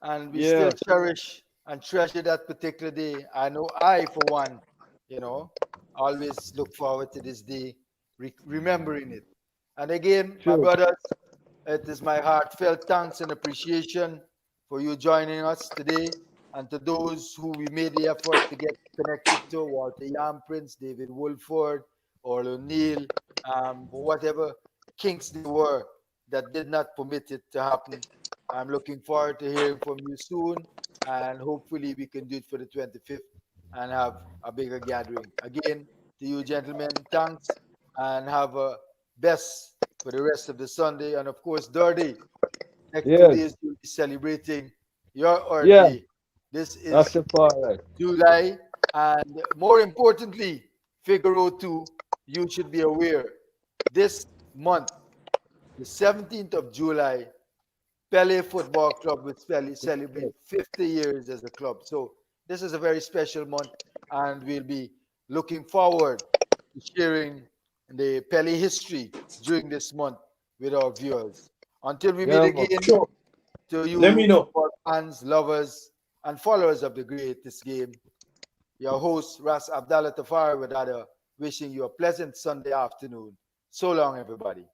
and we still Yeah. cherish and treasure that particular day. I know I, for one, you know, always look forward to this day, remembering it. And again, my True. brothers, it is my heartfelt thanks and appreciation for you joining us today, and to those who we made the effort to get connected to, Walter Yam Prince, David Wolford, or O'Neill, whatever kinks there were that did not permit it to happen. I'm looking forward to hearing from you soon, and hopefully we can do it for the 25th and have a bigger gathering. Again, to you gentlemen, thanks, and have a best for the rest of the Sunday. And of course, Dirty, next two Yes. days you'll be celebrating your Earth Yeah. Day. This That's is the part. July, and more importantly, Figaro 2, you should be aware this month, the 17th of July, Pele Football Club will celebrate 50 years as a club. So this is a very special month, and we'll be looking forward to sharing the Pele history during this month with our viewers. Until we meet Yeah, man. again, Sure. to Let me you know. football fans, lovers, and followers of the greatest game, your host, Ras Abdallah Tafari Wadada, wishing you a pleasant Sunday afternoon. So long, everybody.